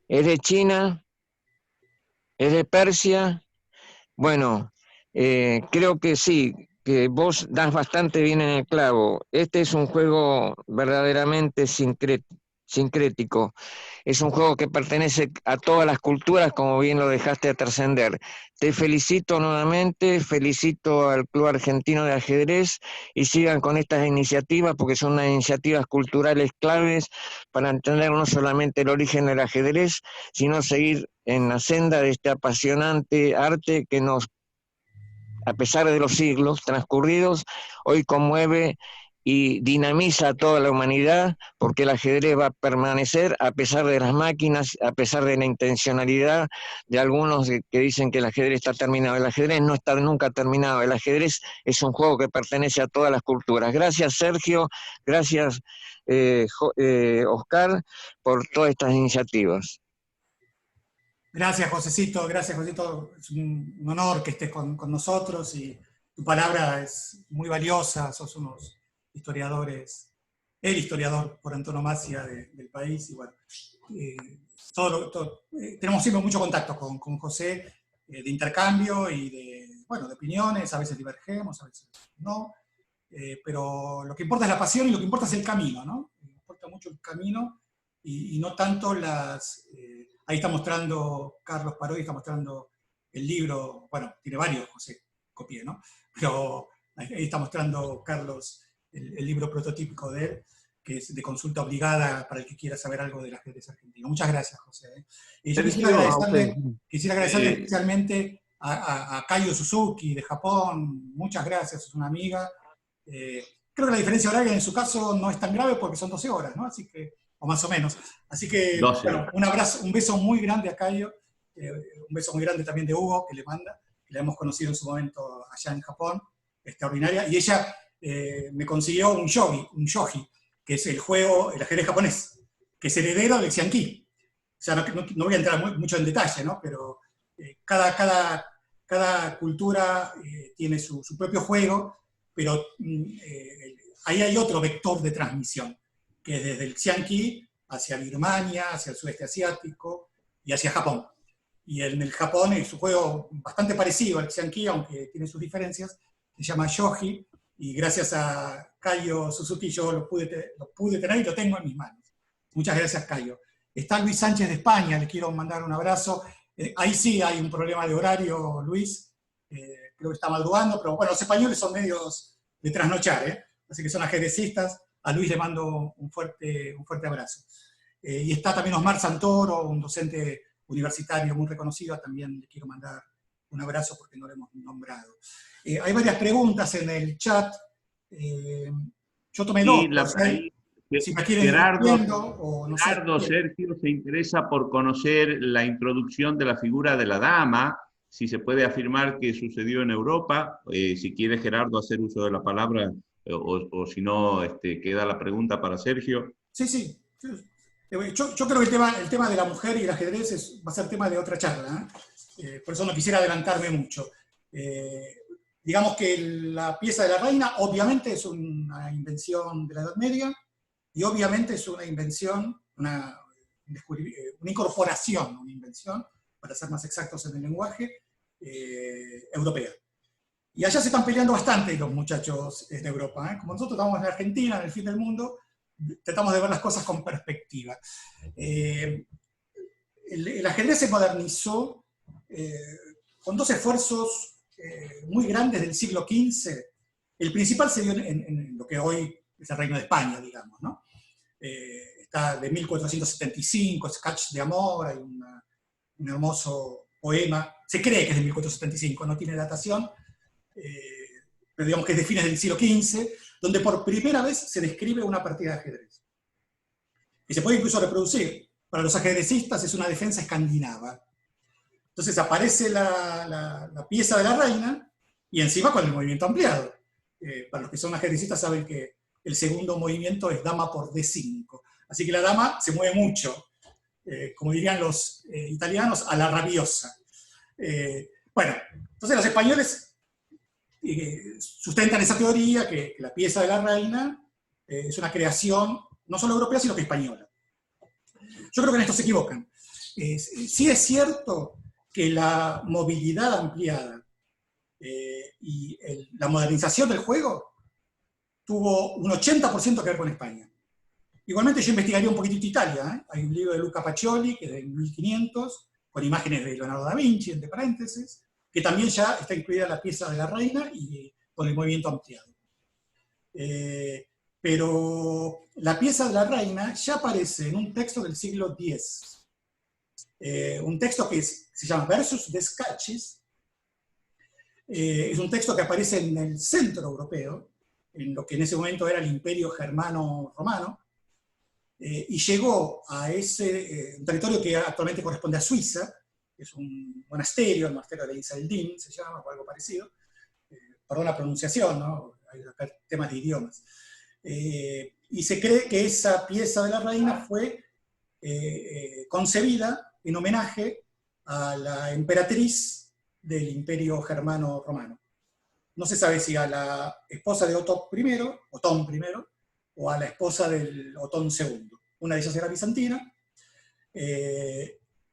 ¿Es de China? ¿Es de Persia? Bueno, creo que sí, que vos das bastante bien en el clavo. Este es un juego verdaderamente sincrético. Es un juego que pertenece a todas las culturas, como bien lo dejaste trascender. Te felicito nuevamente, felicito al Club Argentino de Ajedrez y sigan con estas iniciativas porque son unas iniciativas culturales claves para entender no solamente el origen del ajedrez, sino seguir en la senda de este apasionante arte que nos, a pesar de los siglos transcurridos, hoy conmueve y dinamiza a toda la humanidad, porque el ajedrez va a permanecer a pesar de las máquinas, a pesar de la intencionalidad de algunos que dicen que el ajedrez está terminado. El ajedrez no está nunca terminado, el ajedrez es un juego que pertenece a todas las culturas. Gracias, Sergio, gracias, Oscar, por todas estas iniciativas. Gracias, Josecito, gracias, Josecito. Es un honor que estés con nosotros y tu palabra es muy valiosa, sos unos historiadores, el historiador por antonomasia del país. Y bueno, tenemos siempre mucho contacto con José, de intercambio y bueno, de opiniones, a veces divergemos, a veces no, pero lo que importa es la pasión y lo que importa es el camino, ¿no? Importa mucho el camino y no tanto las... ahí está mostrando, Carlos Parodi está mostrando el libro, bueno, tiene varios, José copié, ¿no? Pero ahí está mostrando Carlos el libro prototípico de él, que es de consulta obligada para el que quiera saber algo del ajedrez argentino. Muchas gracias, José. Yo quisiera agradecerle especialmente a Kayo Suzuki de Japón. Muchas gracias, es una amiga. Creo que la diferencia horaria en su caso no es tan grave porque son 12 horas, ¿no? Así que, o más o menos. Así que, bueno, un abrazo, un beso muy grande a Kayo, un beso muy grande también de Hugo, que le manda, que la hemos conocido en su momento allá en Japón, extraordinaria, y ella me consiguió un shogi, que es el juego, el ajedrez japonés, que es heredero del Xiangqi. O sea, no voy a entrar mucho en detalle, ¿no? Pero cada cultura tiene su propio juego, pero ahí hay otro vector de transmisión, que es desde el Xiangqi hacia Birmania, hacia el sudeste asiático y hacia Japón. Y en el Japón es un juego bastante parecido al Xiangqi, aunque tiene sus diferencias, se llama Shogi, y gracias a Kayo Suzuki yo lo pude tener y lo tengo en mis manos. Muchas gracias, Kayo. Está Luis Sánchez de España, le quiero mandar un abrazo. Ahí sí hay un problema de horario, Luis, creo que está madrugando, pero bueno, los españoles son medios de trasnochar, así que son ajedrecistas. A Luis le mando un fuerte abrazo. Y está también Osmar Santoro, un docente universitario muy reconocido, también le quiero mandar un abrazo porque no lo hemos nombrado. Hay varias preguntas en el chat. Yo tomé dos. Si me quieren Gerardo Sergio se interesa por conocer la introducción de la figura de la dama, si se puede afirmar que sucedió en Europa. Si quiere Gerardo hacer uso de la palabra, o si no, queda la pregunta para Sergio. Sí. Yo creo que el tema de la mujer y el ajedrez va a ser tema de otra charla, por eso no quisiera adelantarme mucho. Digamos que la pieza de la reina obviamente es una invención de la Edad Media, y obviamente es una invención, una incorporación, una invención, para ser más exactos en el lenguaje, europea. Y allá se están peleando bastante los muchachos de Europa. Como nosotros estamos en Argentina, en el fin del mundo, tratamos de ver las cosas con perspectiva. El ajedrez se modernizó con dos esfuerzos muy grandes del siglo XV. El principal se dio en lo que hoy es el Reino de España, digamos, ¿no? Está de 1475, Sketch de Amor, hay un hermoso poema, se cree que es de 1475, no tiene datación, pero digamos que es de fines del siglo XV, donde por primera vez se describe una partida de ajedrez. Y se puede incluso reproducir. Para los ajedrecistas es una defensa escandinava. Entonces aparece la pieza de la reina, y encima con el movimiento ampliado. Para los que son ajedrecistas saben que el segundo movimiento es dama por D5. Así que la dama se mueve mucho, como dirían los italianos, a la rabiosa. Bueno, entonces los españoles sustentan esa teoría que la pieza de la reina es una creación no solo europea, sino que española. Yo creo que en esto se equivocan. Sí es cierto que la movilidad ampliada y la modernización del juego tuvo un 80% que ver con España. Igualmente yo investigaría un poquitito Italia. Hay un libro de Luca Pacioli, que es de 1500, con imágenes de Leonardo da Vinci, entre paréntesis, que también ya está incluida la pieza de la reina y con el movimiento ampliado. Pero la pieza de la reina ya aparece en un texto del siglo X. Un texto que se llama Versus de Scacchis. Es un texto que aparece en el centro europeo, en lo que en ese momento era el Imperio Germano-Romano, y llegó a ese territorio que actualmente corresponde a Suiza, que es un monasterio, el monasterio de Iseldin se llama, o algo parecido. Perdón la pronunciación, ¿no? Hay temas de idiomas. Y se cree que esa pieza de la reina fue concebida en homenaje a la emperatriz del Imperio Germano-Romano. No se sabe si a la esposa de Otón I, o a la esposa del Otón II. Una de ellas era bizantina,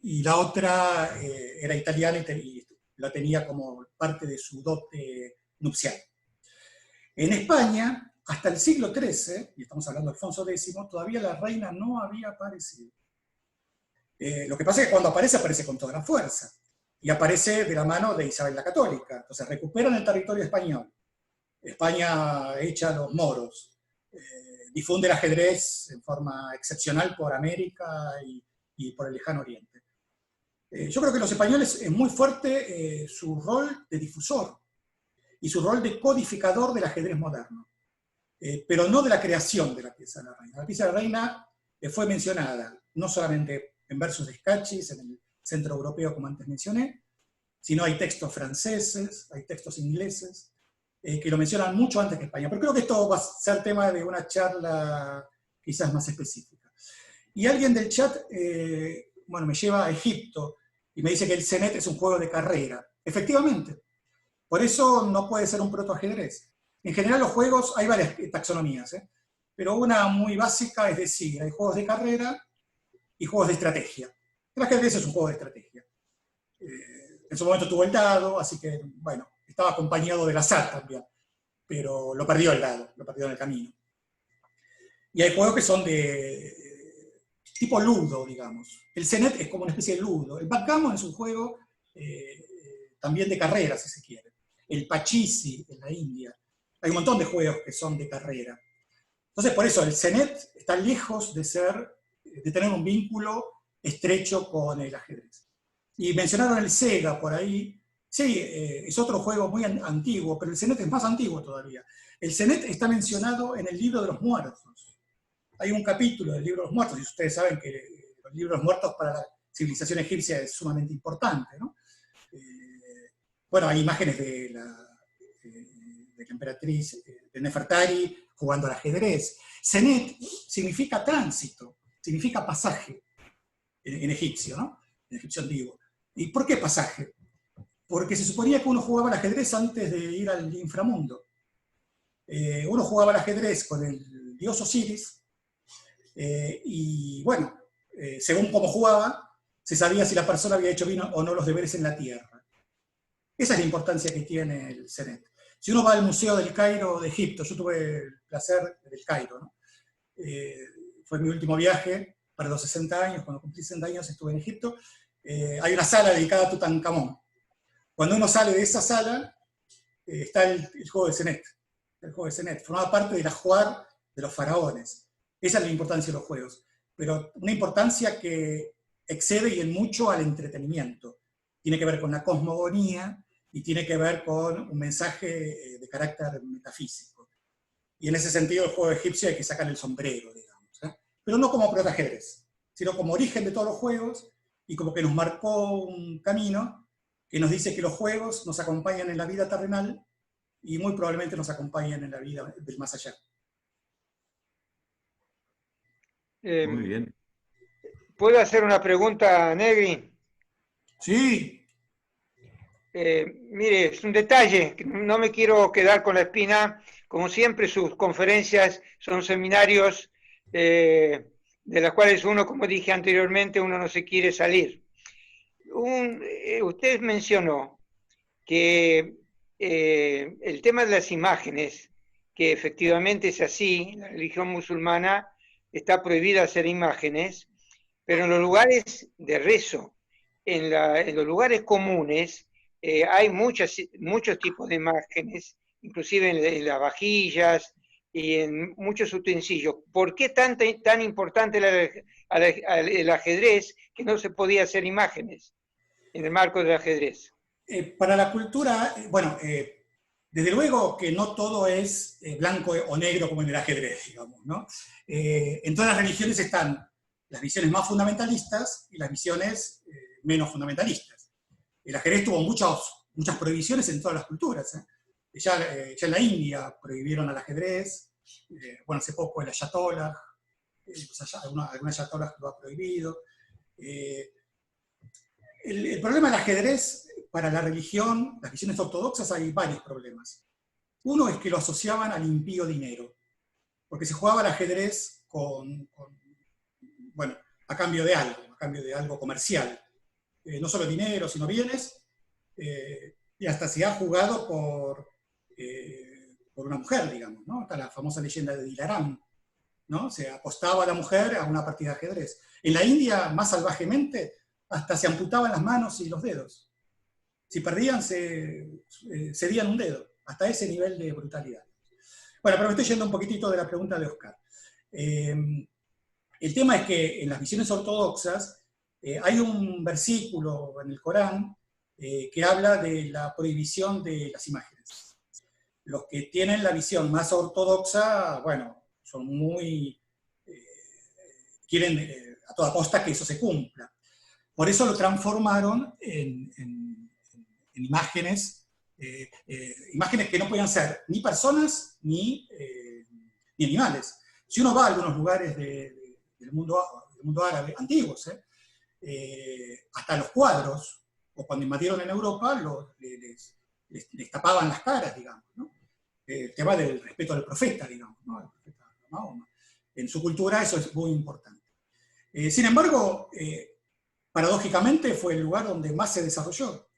y la otra era italiana y la tenía como parte de su dote nupcial. En España, hasta el siglo XIII, y estamos hablando de Alfonso X, todavía la reina no había aparecido. Lo que pasa es que cuando aparece con toda la fuerza. y aparece de la mano de Isabel la Católica. Entonces recuperan el territorio español. España echa a los moros, difunde el ajedrez en forma excepcional por América y por el lejano oriente. Yo creo que los españoles es muy fuerte su rol de difusor y su rol de codificador del ajedrez moderno, pero no de la creación de la pieza de la reina. La pieza de la reina fue mencionada no solamente en versos de Scacchis, en el centro europeo, como antes mencioné, sino hay textos franceses, hay textos ingleses, que lo mencionan mucho antes que España. Pero creo que esto va a ser tema de una charla quizás más específica. Y alguien del chat, bueno, me lleva a Egipto y me dice que el Senet es un juego de carrera. Efectivamente. Por eso no puede ser un protoajedrez. En general los juegos, hay varias taxonomías, pero una muy básica es decir, hay juegos de carrera y juegos de estrategia. El ajedrez es un juego de estrategia. En su momento tuvo el dado, así que, bueno, estaba acompañado del azar también, pero lo perdió el dado, lo perdió en el camino. Y hay juegos que son de tipo ludo, digamos. El Senet es como una especie de ludo. El backgammon es un juego también de carrera, si se quiere. El Pachisi en la India. Hay un montón de juegos que son de carrera. Entonces, por eso, el Senet está lejos de tener un vínculo estrecho con el ajedrez. Y mencionaron el Sega por ahí. Sí, es otro juego muy antiguo, pero el Senet es más antiguo todavía. El Senet está mencionado en el Libro de los Muertos. Hay un capítulo del Libro de los Muertos, y ustedes saben que el Libro de los Muertos para la civilización egipcia es sumamente importante, ¿no? Bueno, hay imágenes de la emperatriz de Nefertari jugando al ajedrez. Senet significa tránsito, significa pasaje en egipcio, ¿no? En egipcio antiguo. ¿Y por qué pasaje? Porque se suponía que uno jugaba al ajedrez antes de ir al inframundo. Uno jugaba al ajedrez con el dios Osiris, y bueno, según cómo jugaba, se sabía si la persona había hecho bien o no los deberes en la tierra. Esa es la importancia que tiene el Senet. Si uno va al Museo del Cairo de Egipto, yo tuve el placer del Cairo, ¿no? Fue mi último viaje para los 60 años, cuando cumplí 60 años estuve en Egipto. Hay una sala dedicada a Tutankamón. Cuando uno sale de esa sala, está el juego de Senet. El juego de Senet formaba parte del ajuar de los faraones. Esa es la importancia de los juegos. Pero una importancia que excede y en mucho al entretenimiento. Tiene que ver con la cosmogonía y tiene que ver con un mensaje de carácter metafísico. Y en ese sentido el juego egipcio hay que sacarle el sombrero, digamos. Pero no como protoajedrez, sino como origen de todos los juegos y como que nos marcó un camino que nos dice que los juegos nos acompañan en la vida terrenal y muy probablemente nos acompañan en la vida del más allá. Muy bien. ¿Puedo hacer una pregunta, Negri? Sí. Mire, es un detalle, no me quiero quedar con la espina. Como siempre, sus conferencias son seminarios de las cuales uno, como dije anteriormente, uno no se quiere salir. Usted mencionó que el tema de las imágenes, que efectivamente es así, la religión musulmana está prohibida hacer imágenes, pero en los lugares de rezo, en los lugares comunes, hay muchos tipos de imágenes, inclusive en las vajillas y en muchos utensilios. ¿Por qué tan importante el ajedrez que no se podía hacer imágenes en el marco del ajedrez? Para la cultura, bueno, desde luego que no todo es blanco o negro como en el ajedrez, digamos, ¿no? En todas las religiones están las visiones más fundamentalistas y las visiones menos fundamentalistas. El ajedrez tuvo muchas prohibiciones en todas las culturas. Ya en la India prohibieron al ajedrez, bueno, hace poco el ayatollah, algún ayatollah lo ha prohibido. El problema del ajedrez para la religión, las visiones ortodoxas, hay varios problemas. Uno es que lo asociaban al impío dinero, porque se jugaba al ajedrez bueno, a cambio de algo comercial. No solo dinero, sino bienes, y hasta se ha jugado por una mujer, digamos, ¿no? Está la famosa leyenda de Dilaram, ¿no? Se apostaba a la mujer a una partida de ajedrez. En la India, más salvajemente, hasta se amputaban las manos y los dedos si perdían cedían un dedo, hasta ese nivel de brutalidad. Bueno, pero me estoy yendo un poquitito de la pregunta de Oscar. El tema es que en las visiones ortodoxas hay un versículo en el Corán que habla de la prohibición de las imágenes. Los que tienen la visión más ortodoxa, bueno, son muy... quieren a toda costa que eso se cumpla. Por eso lo transformaron en imágenes, imágenes que no podían ser ni personas ni animales. Si uno va a algunos lugares del mundo árabe, antiguos, hasta los cuadros, o cuando invadieron en Europa, les tapaban las caras, digamos, ¿no? El tema del respeto al profeta, digamos, ¿no? El profeta Mahoma. En su cultura eso es muy importante. Sin embargo, paradójicamente fue el lugar donde más se desarrolló.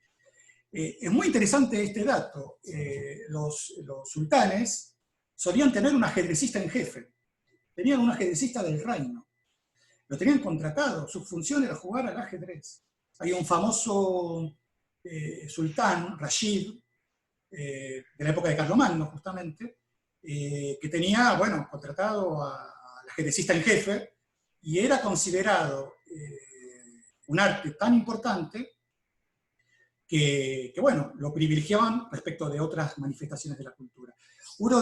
Es muy interesante este dato. Los sultanes solían tener un ajedrecista en jefe. Tenían un ajedrecista del reino. Lo tenían contratado. Su función era jugar al ajedrez. Hay un famoso sultán, Rashid, de la época de Carlomagno, justamente, que tenía, bueno, contratado al ajedrecista en jefe, y era considerado un arte tan importante que, bueno, lo privilegiaban respecto de otras manifestaciones de la cultura. Una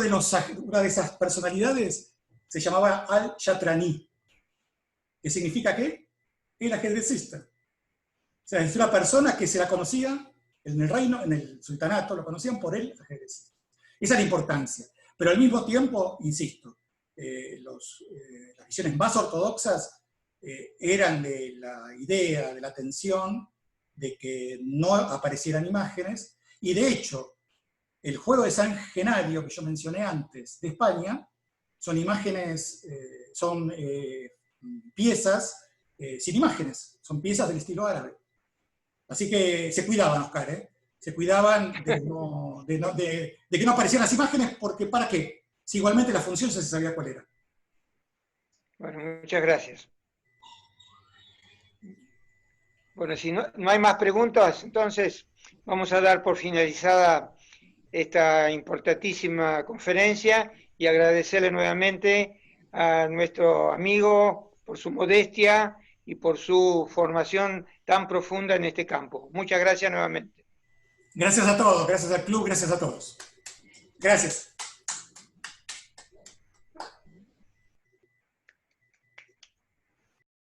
de esas personalidades se llamaba Al-Shatrani, que significa ¿qué? El ajedrecista. O sea, es una persona que se la conocía en el reino, en el sultanato, lo conocían por el ajedrecista. Esa es la importancia. Pero al mismo tiempo, insisto, las visiones más ortodoxas eran de la idea, de la tensión, de que no aparecieran imágenes, y de hecho, el juego de San Genario que yo mencioné antes de España, son imágenes, son piezas sin imágenes, son piezas del estilo árabe. Así que se cuidaban, Oscar, se cuidaban de que no aparecieran las imágenes, porque ¿para qué? Si igualmente la función se sabía cuál era. Bueno, muchas gracias. Bueno, si no hay más preguntas, entonces vamos a dar por finalizada esta importantísima conferencia y agradecerle nuevamente a nuestro amigo por su modestia y por su formación tan profunda en este campo. Muchas gracias nuevamente. Gracias a todos, gracias al club, gracias a todos. Gracias.